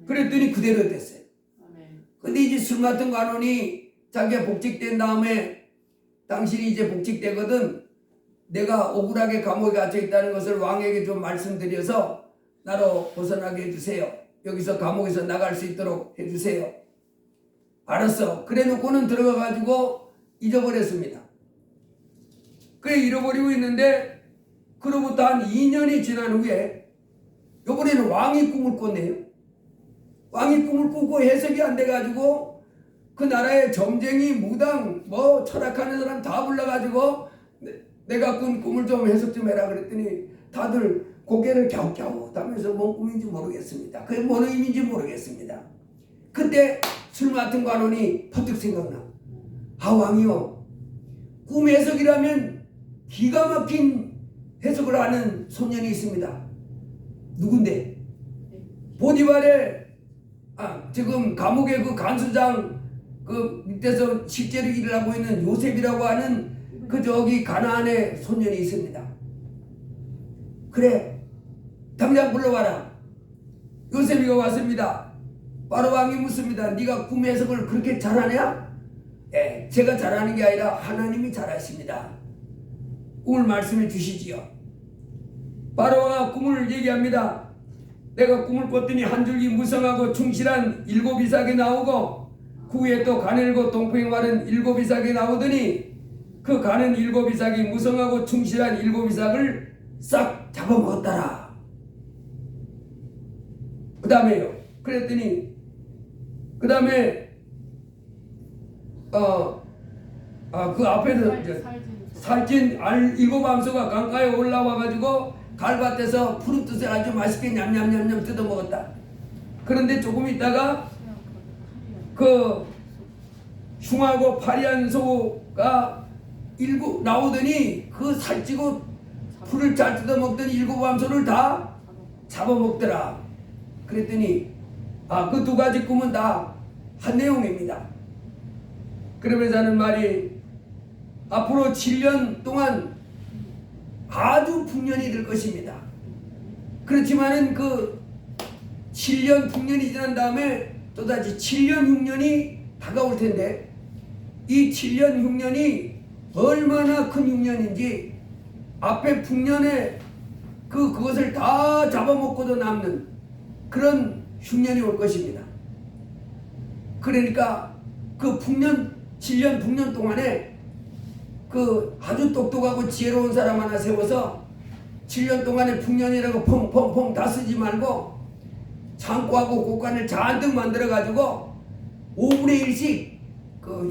그랬더니 그대로 됐어요. 아멘. 근데 이제 술 맡은 관원이 자기가 복직된 다음에 당신이 이제 복직되거든 내가 억울하게 감옥에 갇혀 있다는 것을 왕에게 좀 말씀드려서 나로 벗어나게 해주세요. 여기서 감옥에서 나갈 수 있도록 해주세요. 알았어. 그래 놓고는 들어가 가지고 잊어버렸습니다. 그래 잃어버리고 있는데 그로부터 한 2년이 지난 후에 이번에는 왕이 꿈을 꿨네요. 왕이 꿈을 꾸고 해석이 안 돼가지고 그 나라의 점쟁이 무당 뭐 철학하는 사람 다 불러가지고 내가 꾼 꿈을 좀 해석 좀 해라 그랬더니 다들 고개를 갸웃갸웃하면서 뭔 꿈인지 모르겠습니다. 그게 뭔 의미인지 모르겠습니다. 그때 술 맡은 관원이 퍼뜩 생각나. 아 왕이요, 꿈 해석이라면 기가 막힌 해석을 하는 소년이 있습니다. 누군데? 보디발의 지금 감옥의 그 간수장 그 밑에서 실제로 일을 하고 있는 요셉이라고 하는 그 저기 가나안의 소년이 있습니다. 그래, 당장 불러와라. 요셉이가 왔습니다. 바로 왕이 묻습니다. 네가 꿈 해석을 그렇게 잘하냐? 예, 제가 잘하는 게 아니라 하나님이 잘하십니다. 꿈을 말씀해 주시지요. 바로가 꿈을 얘기합니다. 내가 꿈을 꿨더니 한 줄기 무성하고 충실한 7 이삭이 나오고 그 후에 또 가늘고 동풍이 마른 7 이삭이 나오더니 그 가는 7 이삭이 무성하고 충실한 7 이삭을 싹 잡아먹었더라. 그 다음에요. 그랬더니 그 다음에 그 앞에서 살찐 알 7 암소가 강가에 올라와 가지고 갈밭에서 푸르트를 아주 맛있게 냠냠냠냠 뜯어 먹었다. 그런데 조금 있다가 그 흉하고 파리한 소가 나오더니 그 살찌고 풀을 잘 뜯어 먹던 7 암소를 다 잡아먹더라. 그랬더니 그 2가지 꿈은 다 한 내용입니다. 그러면서 하는 말이 앞으로 7년 동안 아주 풍년이 될 것입니다. 그렇지만은 그 7년 풍년이 지난 다음에 또다시 7년 흉년이 다가올 텐데 이 7년 흉년이 얼마나 큰 흉년인지 앞에 풍년에 그것을 다 잡아먹고도 남는 그런 흉년이 올 것입니다. 그러니까 그 풍년 7년 풍년 동안에 그 아주 똑똑하고 지혜로운 사람 하나 세워서 7년 동안에 풍년이라고 펑펑펑 다 쓰지 말고 창고하고 곳간을 잔뜩 만들어 가지고 5분의 1씩 그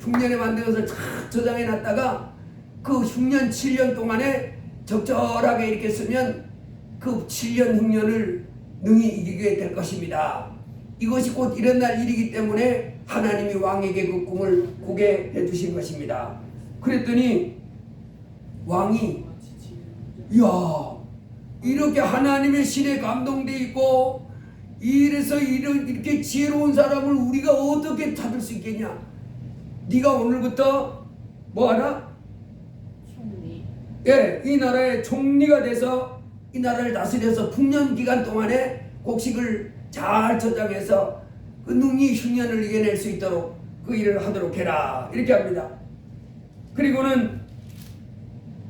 풍년에 만들어서 쫙 저장해 놨다가 그 흉년 7년 동안에 적절하게 이렇게 쓰면 그 7년 흉년을 능히 이기게 될 것입니다. 이것이 곧 일어날 일이기 때문에 하나님이 왕에게 그 꿈을 꾸게 해주신 것입니다. 그랬더니 왕이 이야, 이렇게 하나님의 신에 감동돼 있고 이래서 이렇게 지혜로운 사람을 우리가 어떻게 찾을 수 있겠냐? 네가 오늘부터 뭐 하라? 총리. 예, 이 나라의 총리가 돼서 이 나라를 다스려서 풍년 기간 동안에 곡식을 잘 저장해서 그 능히 흉년을 이겨낼 수 있도록 그 일을 하도록 해라. 이렇게 합니다. 그리고는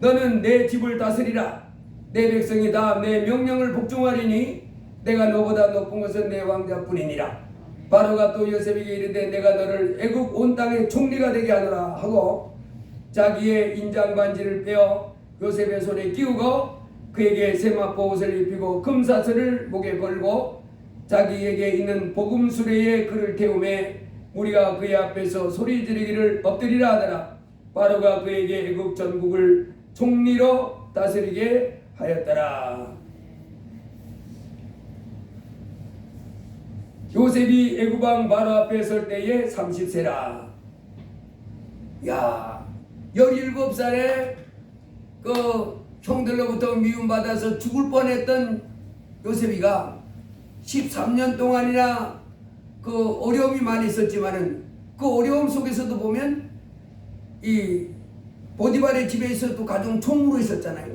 너는 내 집을 다스리라. 내 백성이 다 내 명령을 복종하리니 내가 너보다 높은 것은 내 왕자뿐이니라. 바로가 또 요셉에게 이르되 내가 너를 애국 온 땅의 총리가 되게 하노라 하고 자기의 인장 반지를 빼어 요셉의 손에 끼우고 그에게 세마포 옷을 입히고 금사슬을 목에 걸고 자기에게 있는 복음 수레에 그를 태우매 무리가 그의 앞에서 소리 지르기를 엎드리라 하더라. 바로가 그에게 애국 전국을 총리로 다스리게 하였더라. 요셉이 애굽왕 바로 앞에 설 때에 30세라. 야, 17살에 그 형들로부터 미움받아서 죽을 뻔했던 요셉이가 13년 동안이나 그 어려움이 많이 있었지만은 그 어려움 속에서도 보면 이 보디발의 집에 있어도 가정 총무로 있었잖아요.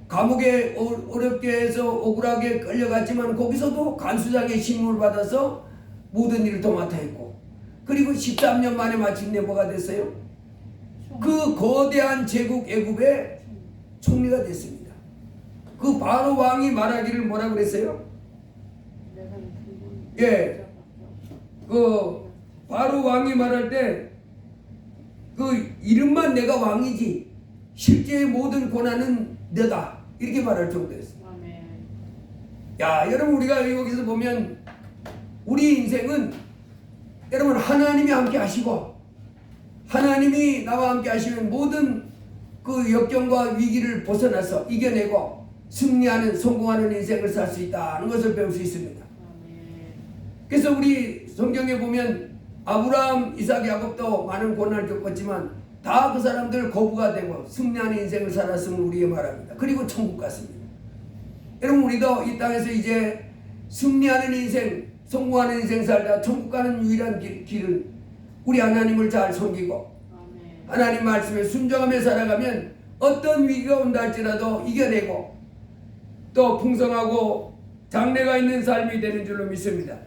감옥에 어렵게 해서 억울하게 끌려갔지만 거기서도 간수장의 신문을 받아서 모든 일을 도맡아 했고, 그리고 13년 만에 마침내 뭐가 됐어요? 그 거대한 제국 애굽의 총리가 됐습니다. 그 바로 왕이 말하기를 뭐라 그랬어요? 예, 그 바로 왕이 말할 때 그 이름만 내가 왕이지 실제의 모든 권한은 너다, 이렇게 말할 정도였어요. 야, 여러분, 우리가 여기서 보면 우리 인생은 여러분 하나님이 함께 하시고, 하나님이 나와 함께 하시면 모든 그 역경과 위기를 벗어나서 이겨내고 승리하는, 성공하는 인생을 살 수 있다는 것을 배울 수 있습니다. 그래서 우리 성경에 보면 아브라함, 이삭, 야곱도 많은 고난을 겪었지만 다 그 사람들 거부가 되고 승리하는 인생을 살았음을 우리에게 말합니다. 그리고 천국 갔습니다. 여러분, 우리도 이 땅에서 이제 승리하는 인생, 성공하는 인생 살다 천국 가는 유일한 길은 우리 하나님을 잘 섬기고 하나님 말씀에 순종하며 살아가면 어떤 위기가 온다 할지라도 이겨내고 또 풍성하고 장래가 있는 삶이 되는 줄로 믿습니다.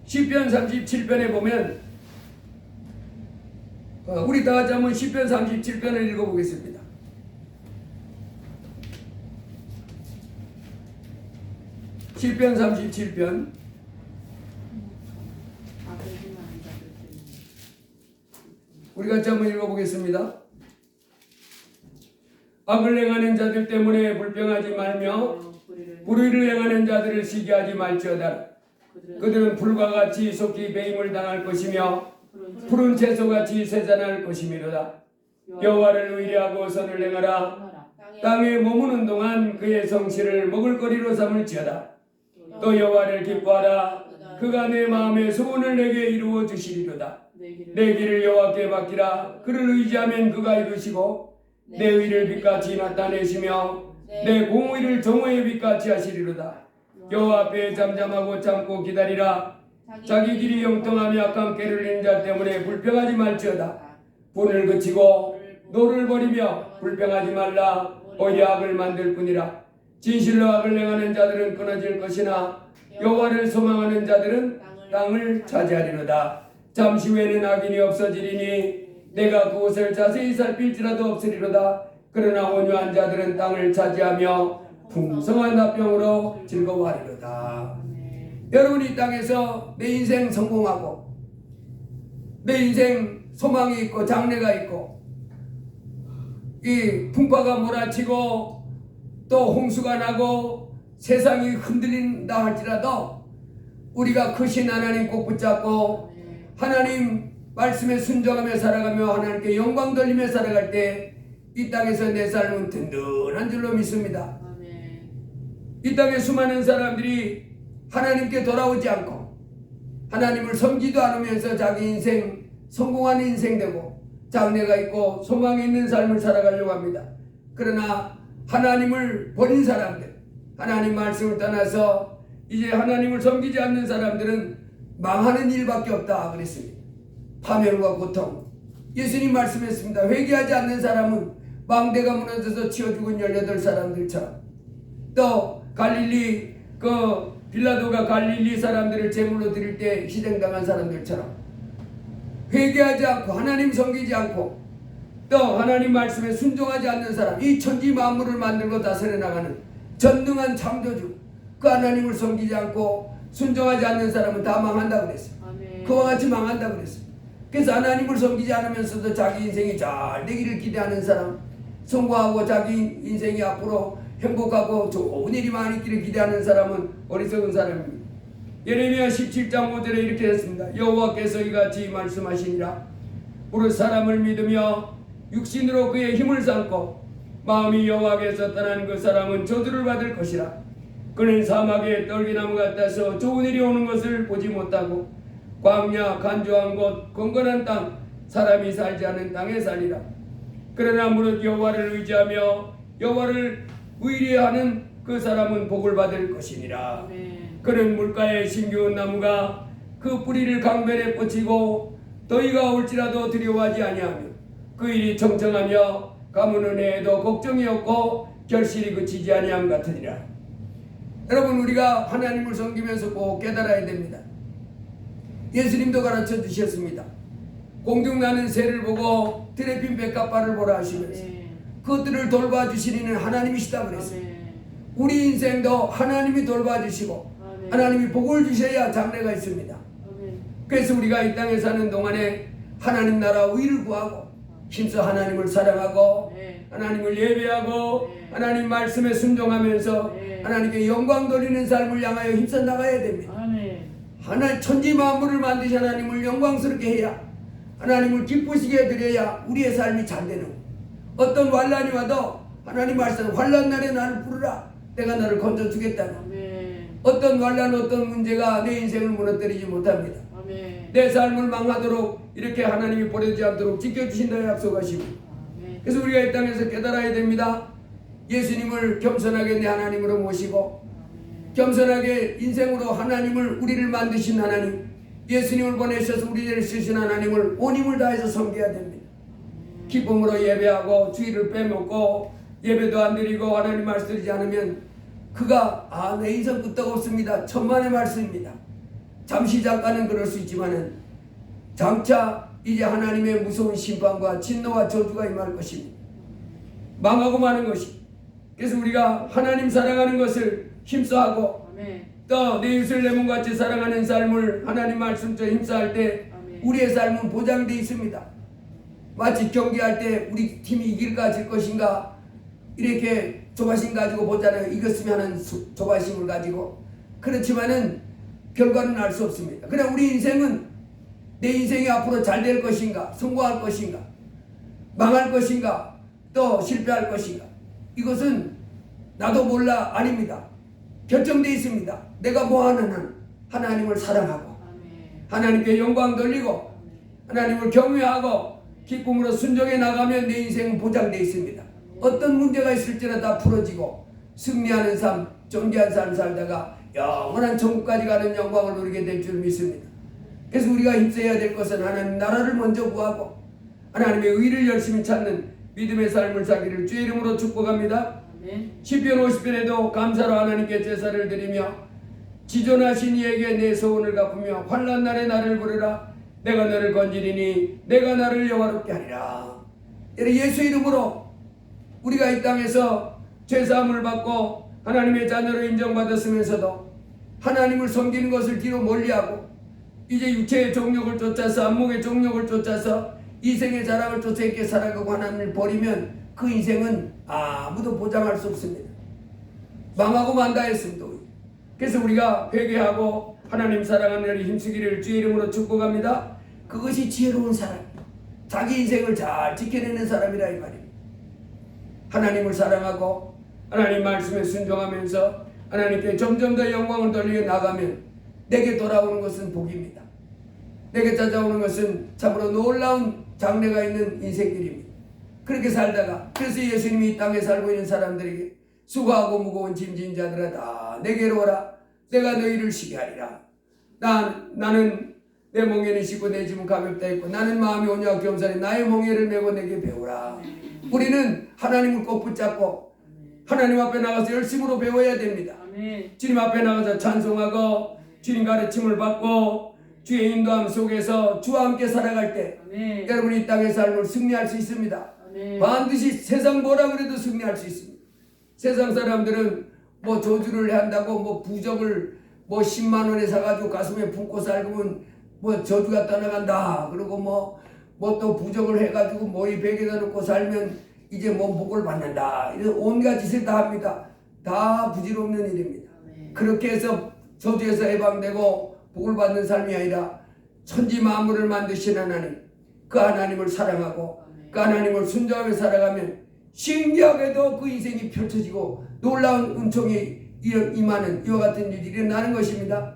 시편 37편에 보면 우리 다 같이 한번 시편 37편을 읽어보겠습니다. 시편 37편. 우리 같이 한번 읽어보겠습니다. 악을 행하는 자들 때문에 불평하지 말며 불의를 행하는 자들을 시기하지 말지어다. 그들은 불과 같이 속히 배임을 당할 것이며 푸른 채소같이 쇠잔할 것이미로다. 여호와를 의뢰하고 선을 행하라. 땅에 머무는 동안 그의 성실을 먹을거리로 삼을지어다. 또 여호와를 기뻐하라. 그가 내 마음의 소원을 내게 이루어 주시리로다. 내 길을 여호와께 맡기라. 그를 의지하면 그가 이루시고 내 의를 빛같이 나타내시며 내 공의를 정오의 빛같이 하시리로다. 여호와 앞에 잠잠하고 참고 기다리라. 자기 길이 영통하며 악한 꾀를 내는 자 때문에 불평하지 말지어다. 분을 그치고 노를 버리며 불평하지 말라. 오히려 악을 만들 뿐이라. 진실로 악을 행하는 자들은 끊어질 것이나 여호와를 소망하는 자들은 땅을 차지하리로다. 잠시 후에는 악인이 없어지리니 내가 그곳을 자세히 살필지라도 없으리로다. 그러나 온유한 자들은 땅을 차지하며 풍성한 나병으로 즐거워하리로다. 여러분, 이 땅에서 내 인생 성공하고 내 인생 소망이 있고 장래가 있고 이 풍파가 몰아치고 또 홍수가 나고 세상이 흔들린다 할지라도 우리가 크신 하나님 꼭 붙잡고 하나님 말씀에 순종하며 살아가며 하나님께 영광 돌리며 살아갈 때 이 땅에서 내 삶은 든든한 줄로 믿습니다. 이 땅에 수많은 사람들이 하나님께 돌아오지 않고 하나님을 섬기도 않으면서 자기 인생 성공하는 인생 되고 장래가 있고 소망이 있는 삶을 살아가려고 합니다. 그러나 하나님을 버린 사람들, 하나님 말씀을 떠나서 이제 하나님을 섬기지 않는 사람들은 망하는 일밖에 없다 그랬습니다. 파멸과 고통. 예수님 말씀했습니다. 회개하지 않는 사람은 망대가 무너져서 치워 죽은 18사람들처럼, 또 갈릴리 빌라도가 갈릴리 사람들을 제물로 드릴 때 희생당한 사람들처럼 회개하지 않고 하나님 섬기지 않고 또 하나님 말씀에 순종하지 않는 사람, 이 천지 만물을 만들고 다스려 나가는 전능한 창조주 그 하나님을 섬기지 않고 순종하지 않는 사람은 다 망한다고 그랬어요. 그와 같이 망한다고 그랬어요. 그래서 하나님을 섬기지 않으면서도 자기 인생이 잘 되기를 기대하는 사람, 성공하고 자기 인생이 앞으로 행복하고 좋은 일이 많이 있기를 기대하는 사람은 어리석은 사람입니다. 예레미야 17장 5절에 이렇게 했습니다. 여호와께서 이같이 말씀하시니라. 무릇 사람을 믿으며 육신으로 그의 힘을 삼고 마음이 여호와께서 떠난 그 사람은 저주를 받을 것이라. 그는 사막에 떨기나무 같아서 좋은 일이 오는 것을 보지 못하고 광야 간조한 곳 건건한 땅 사람이 살지 않는 땅에 살리라. 그러나 무릇 여호와를 의지하며 여호와를 의뢰하는 그 사람은 복을 받을 것이니라. 그는 물가에 심겨운 나무가 그 뿌리를 강변에 뻗치고 더위가 올지라도 두려워하지 아니하며 그 일이 청청하며 가문 은혜에도 걱정이 없고 결실이 그치지 아니함 같으니라. 여러분, 우리가 하나님을 섬기면서 꼭 깨달아야 됩니다. 예수님도 가르쳐 주셨습니다. 공중나는 새를 보고 들에 핀 백합화를 보라 하시면서 그것들을 돌봐주시는 이는 하나님이시다 그랬어요. 우리 인생도 하나님이 돌봐주시고 하나님이 복을 주셔야 장래가 있습니다. 그래서 우리가 이 땅에 사는 동안에 하나님 나라 의를 구하고 힘써 하나님을 사랑하고 하나님을 예배하고 하나님 말씀에 순종하면서 하나님께 영광 돌리는 삶을 향하여 힘써 나가야 됩니다. 하나님 천지 만물을 만드신 하나님을 영광스럽게 해야 하나님을 기쁘시게 드려야 우리의 삶이 잘 되는 거예요. 어떤 환난이 와도 하나님 말씀 환난 날에 나를 부르라 내가 너를 건져주겠다는 어떤 환난 어떤 문제가 내 인생을 무너뜨리지 못합니다. 내 삶을 망하도록 이렇게 하나님이 버리지 않도록 지켜주신다 약속하시고 그래서 우리가 이 땅에서 깨달아야 됩니다. 예수님을 겸손하게 내 하나님으로 모시고 겸손하게 인생으로 하나님을 우리를 만드신 하나님 예수님을 보내셔서 우리를 쓰신 하나님을 온 힘을 다해서 섬겨야 됩니다. 기쁨으로 예배하고 주의를 빼먹고 예배도 안 드리고 하나님 말씀 드리지 않으면 그가 내 인생 끄떡없습니다. 천만의 말씀입니다. 잠시 잠깐은 그럴 수 있지만은 장차 이제 하나님의 무서운 심판과 진노와 저주가 임할 것입니다. 망하고 마는 것이. 그래서 우리가 하나님 사랑하는 것을 힘써하고 또 내 이웃을 내 몸같이 사랑하는 삶을 하나님 말씀처럼 힘써할 때 우리의 삶은 보장되어 있습니다. 마치 경기할 때 우리 팀이 이길까 질 것인가 이렇게 조바심 가지고 보잖아요. 이겼으면 하는 조바심을 가지고. 그렇지만은 결과는 알 수 없습니다. 그냥 우리 인생은 내 인생이 앞으로 잘 될 것인가 성공할 것인가 망할 것인가 또 실패할 것인가 이것은 나도 몰라 아닙니다. 결정되어 있습니다. 내가 뭐하는 한 하나님을 사랑하고 하나님께 영광 돌리고 하나님을 경외하고 기쁨으로 순종해 나가면 내 인생은 보장되어 있습니다. 어떤 문제가 있을지라도 다 풀어지고 승리하는 삶 존귀한 삶 살다가 영원한 천국까지 가는 영광을 누리게 될 줄 믿습니다. 그래서 우리가 힘써야 될 것은 하나님 나라를 먼저 구하고 하나님의 의를 열심히 찾는 믿음의 삶을 살기를 주의 이름으로 축복합니다. 시편 50편에도 감사로 하나님께 제사를 드리며 지존하신 이에게 내 소원을 갚으며 환난 날에 나를 부르라 내가 너를 건지리니 내가 나를 영화롭게 하리라. 예수 이름으로 우리가 이 땅에서 죄사함을 받고 하나님의 자녀로 인정받았으면서도 하나님을 섬기는 것을 뒤로 멀리하고 이제 육체의 종욕을 쫓아서 안목의 종욕을 쫓아서 이생의 자랑을 쫓아 있게 살아가고 하나님을 버리면 그 인생은 아무도 보장할 수 없습니다. 망하고 만다 했습니다. 그래서 우리가 회개하고 하나님 사랑하는 일에 힘쓰기를 주의 이름으로 축복합니다. 그것이 지혜로운 사람, 자기 인생을 잘 지켜내는 사람이라 이 말입니다. 하나님을 사랑하고 하나님 말씀에 순종하면서 하나님께 점점 더 영광을 돌리며 나가면 내게 돌아오는 것은 복입니다. 내게 찾아오는 것은 참으로 놀라운 장래가 있는 인생길입니다. 그렇게 살다가 그래서 예수님이 이 땅에 살고 있는 사람들에게 수고하고 무거운 짐진 자들아 다 내게로 오라 내가 너희를 쉬게 하리라. 나는 내 멍에는 쉽고 내 짐은 가볍다 했고 나는 마음이 온유하고 겸손히 나의 멍에를 메고 내게 배우라. 우리는 하나님을 꼭 붙잡고 하나님 앞에 나가서 열심으로 배워야 됩니다. 주님 앞에 나가서 찬송하고 주님 가르침을 받고 주의 인도함 속에서 주와 함께 살아갈 때 여러분이 이 땅의 삶을 승리할 수 있습니다. 반드시 세상 뭐라 그래도 승리할 수 있습니다. 세상 사람들은 뭐 저주를 한다고 뭐 부적을 뭐 10만 원에 사가지고 가슴에 품고 살면 뭐 저주가 떠나간다. 그리고 뭐 또 부적을 해가지고 머리 베개다 놓고 살면 이제 뭐 복을 받는다. 이런 온갖 짓을 다 합니다. 다 부질없는 일입니다. 그렇게 해서 저주에서 해방되고 복을 받는 삶이 아니라 천지 만물을 만드신 하나님, 그 하나님을 사랑하고 그 하나님을 순종하며 살아가면 신기하게도 그 인생이 펼쳐지고 놀라운 은총이 임하는 이와 같은 일이 일어나는 것입니다.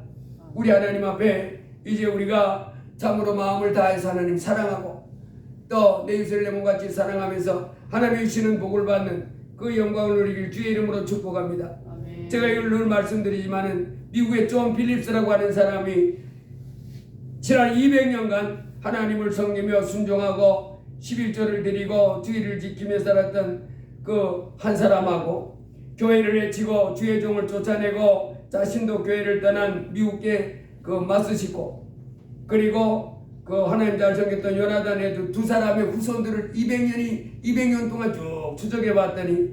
우리 하나님 앞에 이제 우리가 참으로 마음을 다해서 하나님 사랑하고 또 내 이웃을 내 몸같이 사랑하면서 하나님이 주시는 복을 받는 그 영광을 누리길 주의 이름으로 축복합니다. 제가 이걸 늘 말씀드리지만은 미국의 존 필립스라고 하는 사람이 지난 200년간 하나님을 섬기며 순종하고 11조를 드리고 주의를 지키며 살았던 그 한 사람하고 교회를 해치고 주의 종을 쫓아내고 자신도 교회를 떠난 미국의 그 마스시코, 그리고 그 하나님 잘 섬겼던 요나단에도 두 사람의 후손들을 200년 동안 쭉 추적해 봤더니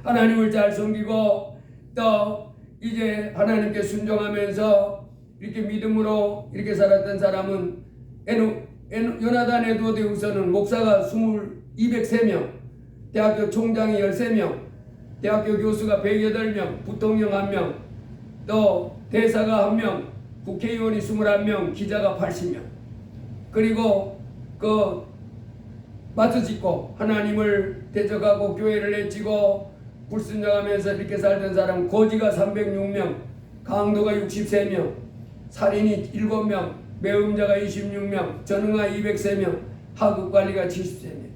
하나님을 잘 섬기고 또 이제 하나님께 순종하면서 이렇게 믿음으로 이렇게 살았던 사람은 요나단 에드워드 우선은 목사가 203명, 대학교 총장이 13명, 대학교 교수가 108명, 부통령 1명, 또 대사가 1명, 국회의원이 21명, 기자가 80명. 그리고 그 마트 짓고 하나님을 대적하고 교회를 해치고 불순종하면서 이렇게 살던 사람 고지가 306명, 강도가 63명, 살인이 7명, 매음자가 26명, 전응아 203명, 하급관리가 73명.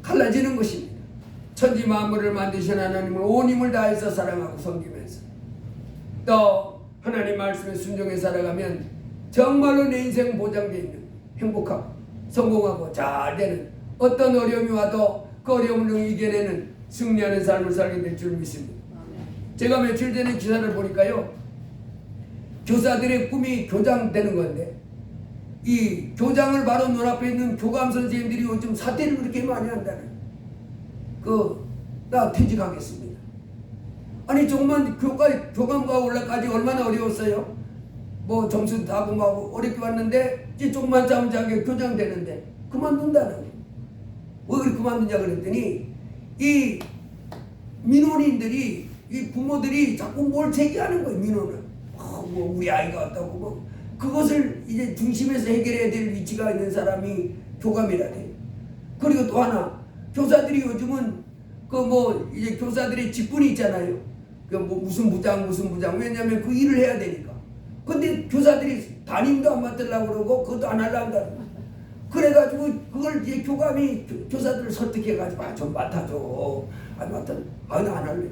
갈라지는 것입니다. 천지 만물을 만드신 하나님을 온 힘을 다해서 사랑하고 섬기면서 또 하나님 말씀에 순종해 살아가면 정말로 내 인생 보장되어 있는 행복하고 성공하고 잘 되는, 어떤 어려움이 와도 그 어려움을 이겨내는 승리하는 삶을 살게 될 줄 믿습니다. 제가 며칠 전에 기사를 보니까요, 교사들의 꿈이 교장 되는 건데 이 교장을 바로 눈앞에 있는 교감 선생님들이 요즘 사퇴를 그렇게 많이 한다는, 나 퇴직하겠습니다. 아니 정말 교감과 올라까지 얼마나 어려웠어요. 뭐 점수도 다 공부하고 어렵게 왔는데 이제 조금만 짜면 자기가 교장 되는데 그만둔다는 거예요. 왜 그렇게 그만두냐 그랬더니 이 민원인들이, 이 부모들이 자꾸 뭘 제기하는 거예요. 민원을 뭐 우리 아이가 어떻고 뭐 그것을 이제 중심에서 해결해야 될 위치가 있는 사람이 교감이라 돼요. 그리고 또 하나, 교사들이 요즘은 이제 교사들의 직분이 있잖아요. 무슨 부장 왜냐하면 그 일을 해야 되니까. 근데 교사들이 담임도 안 맡으려고 그러고 그것도 안 하려고 한다는 거예요. 그래가지고 그걸 이제 교감이 교사들을 설득해가지고 좀 맡아줘. 나 안 할래.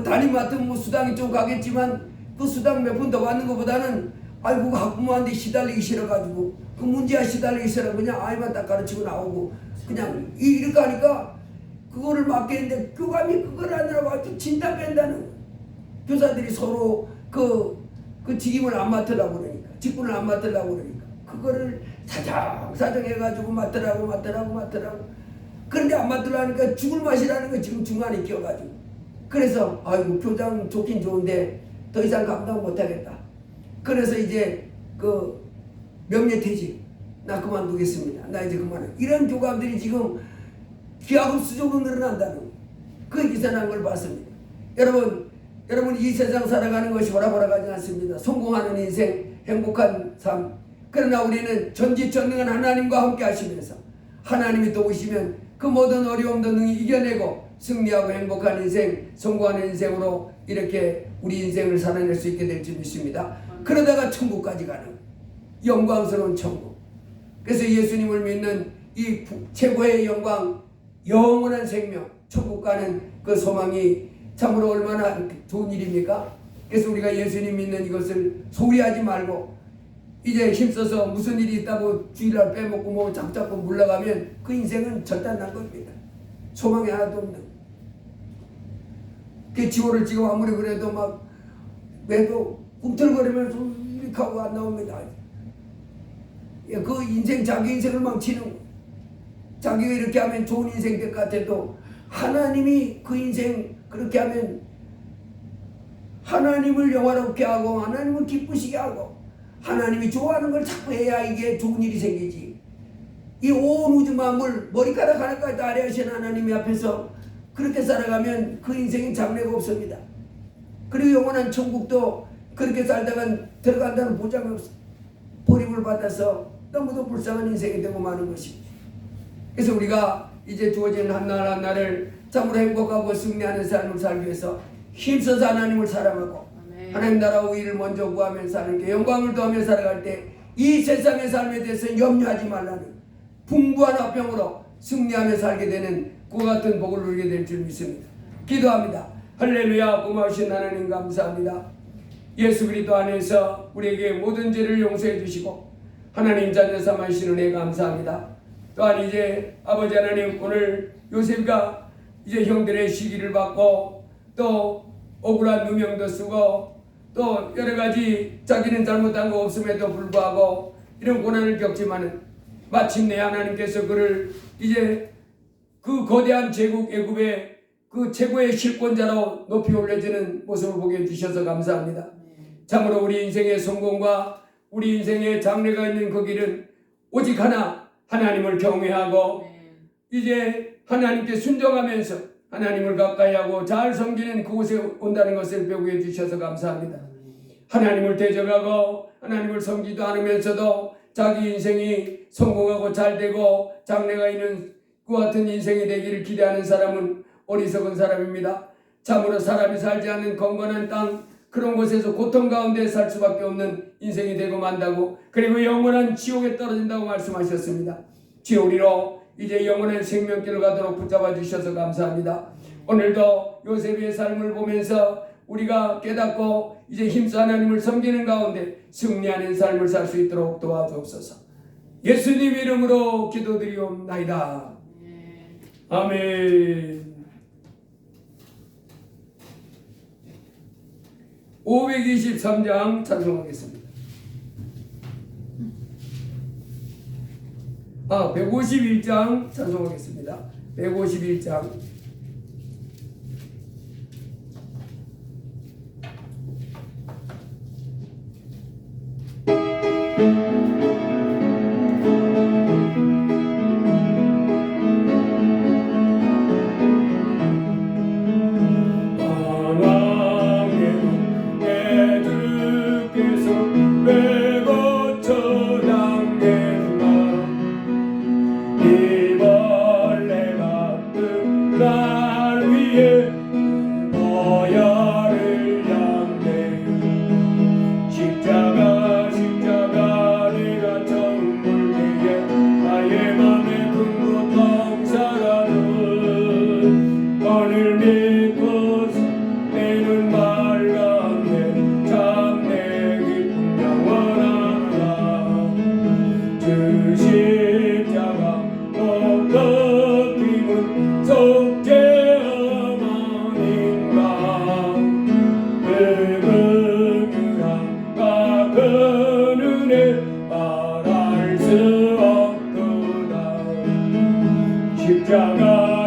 담임 맡으면 수당이 좀 가겠지만 그 수당 몇 푼 더 받는 것보다는 그거 학부모한테 시달리기 싫어가지고 그 문제야 시달리기 싫어 그냥 아이만 딱 가르치고 나오고 그냥 이렇게 하니까 그거를 맡겠는데 교감이 그걸 하느라고 아주 진땀 뺀다는 거예요. 교사들이 서로 그 직임을 안 맡으려고 그러니까, 직분을 안 맡으려고 그러니까 그거를 사정 해가지고 맡으라고 그런데 안 맡으려니까 죽을 맛이라는 거 지금 중간에 끼어가지고, 그래서 교장 좋긴 좋은데 더 이상 감당 못하겠다. 그래서 이제 명예퇴직, 나 그만두겠습니다. 나 이제 그만해. 이런 교감들이 지금 기하급수적으로 늘어난다는 그 기사 난 걸 봤습니다. 여러분 이 세상 살아가는 것이 오락가지 않습니다. 성공하는 인생, 행복한 삶. 그러나 우리는 전지전능한 하나님과 함께 하시면서 하나님이 도우시면 그 모든 어려움도 능히 이겨내고 승리하고 행복한 인생, 성공하는 인생으로 이렇게 우리 인생을 살아낼 수 있게 될 줄 믿습니다. 그러다가 천국까지 가는 영광스러운 천국. 그래서 예수님을 믿는 이 최고의 영광, 영원한 생명, 천국 가는 그 소망이 참으로 얼마나 좋은 일입니까? 그래서 우리가 예수님 믿는 이것을 소홀히 하지 말고 이제 힘써서 무슨 일이 있다고 주일날 빼먹고 뭐 잡잡고 물러가면 그 인생은 절단난 겁니다. 소망이 하나도 없는. 그 지호를 지금 아무리 그래도 막 매도 꿈틀거리면서 이렇게 하고 안 나옵니다. 그 인생, 자기 인생을 망치는 거. 자기가 이렇게 하면 좋은 인생 될 것 같아도 하나님이 그 인생 그렇게 하면 하나님을 영화롭게 하고 하나님을 기쁘시게 하고 하나님이 좋아하는 걸 자꾸 해야 이게 좋은 일이 생기지. 이 온 우주 만물 머리카락 하나까지 다 아뢰하신 하나님이 앞에서 그렇게 살아가면 그 인생이 장래가 없습니다. 그리고 영원한 천국도 그렇게 살다가 들어간다는 보장이 없어. 버림을 받아서 너무도 불쌍한 인생이 되고 마는 것입니다. 그래서 우리가 이제 주어진 한날 한날을 참으로 행복하고 승리하는 삶을 살기 위해서 힘써서 하나님을 사랑하고 하나님 나라와 의를 먼저 구하며 사는 게, 영광을 더하며 살아갈 때 이 세상의 삶에 대해서 염려하지 말라는 풍부한 화평으로 승리하며 살게 되는 그와 같은 복을 누리게 될 줄 믿습니다. 기도합니다. 할렐루야. 고마우신 하나님 감사합니다. 예수 그리스도 안에서 우리에게 모든 죄를 용서해 주시고 하나님 자녀 삼으시는 은혜 감사합니다. 또한 이제 아버지 하나님, 오늘 요셉과 이제 형들의 시기를 받고 또 억울한 누명도 쓰고 또 여러 가지 자기는 잘못한 거 없음에도 불구하고 이런 고난을 겪지만은 마침내 하나님께서 그를 이제 그 거대한 제국 애굽의 그 최고의 실권자로 높이 올려지는 모습을 보게 해주셔서 감사합니다. 참으로 우리 인생의 성공과 우리 인생의 장래가 있는 그 길은 오직 하나, 하나님을 경외하고 이제 하나님께 순종하면서 하나님을 가까이 하고 잘 섬기는 그곳에 온다는 것을 배우게 해주셔서 감사합니다. 하나님을 대적하고 하나님을 섬기도 않으면서도 자기 인생이 성공하고 잘되고 장래가 있는 그 같은 인생이 되기를 기대하는 사람은 어리석은 사람입니다. 참으로 사람이 살지 않는 건건한 땅, 그런 곳에서 고통 가운데 살 수밖에 없는 인생이 되고 만다고, 그리고 영원한 지옥에 떨어진다고 말씀하셨습니다. 지옥으로 이제 영원한 생명길을 가도록 붙잡아 주셔서 감사합니다. 오늘도 요셉의 삶을 보면서 우리가 깨닫고 이제 힘써 하나님을 섬기는 가운데 승리하는 삶을 살 수 있도록 도와주옵소서. 예수님 이름으로 기도드리옵나이다. 아멘. 523장 찬송하겠습니다. 151장 찬송하겠습니다. 151장.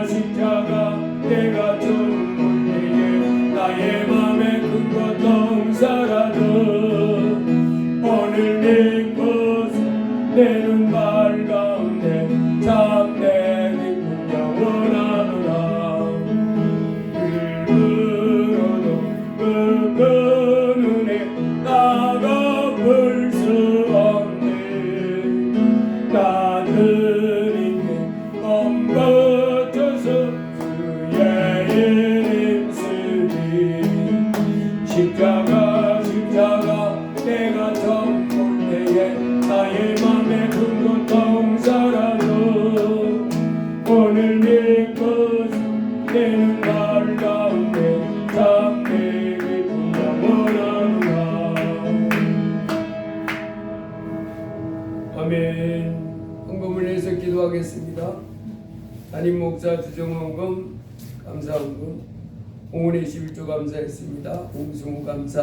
십자가 내가 좀 때에 나의 맘에 큰 것 동사라도 오늘 내 것은 내 눈발 가운데 참내 기쁨 영원하노라. 일부러도 그 눈에 나가 볼 수 없네. 나는 인내 엄거쳐서 주의 이름 쓰리. 십자가 내가 처음 볼 때에 나의 맘에 큰 고통사라도 오늘 내 것은 내 눈알 가운데 참 내 기쁨 영원하노라. 아멘. 헌금을 내서 기도하겠습니다. 담임 목사 주정헌금 감사헌금, 홍은혜 11조 감사했습니다. 홍승우 감사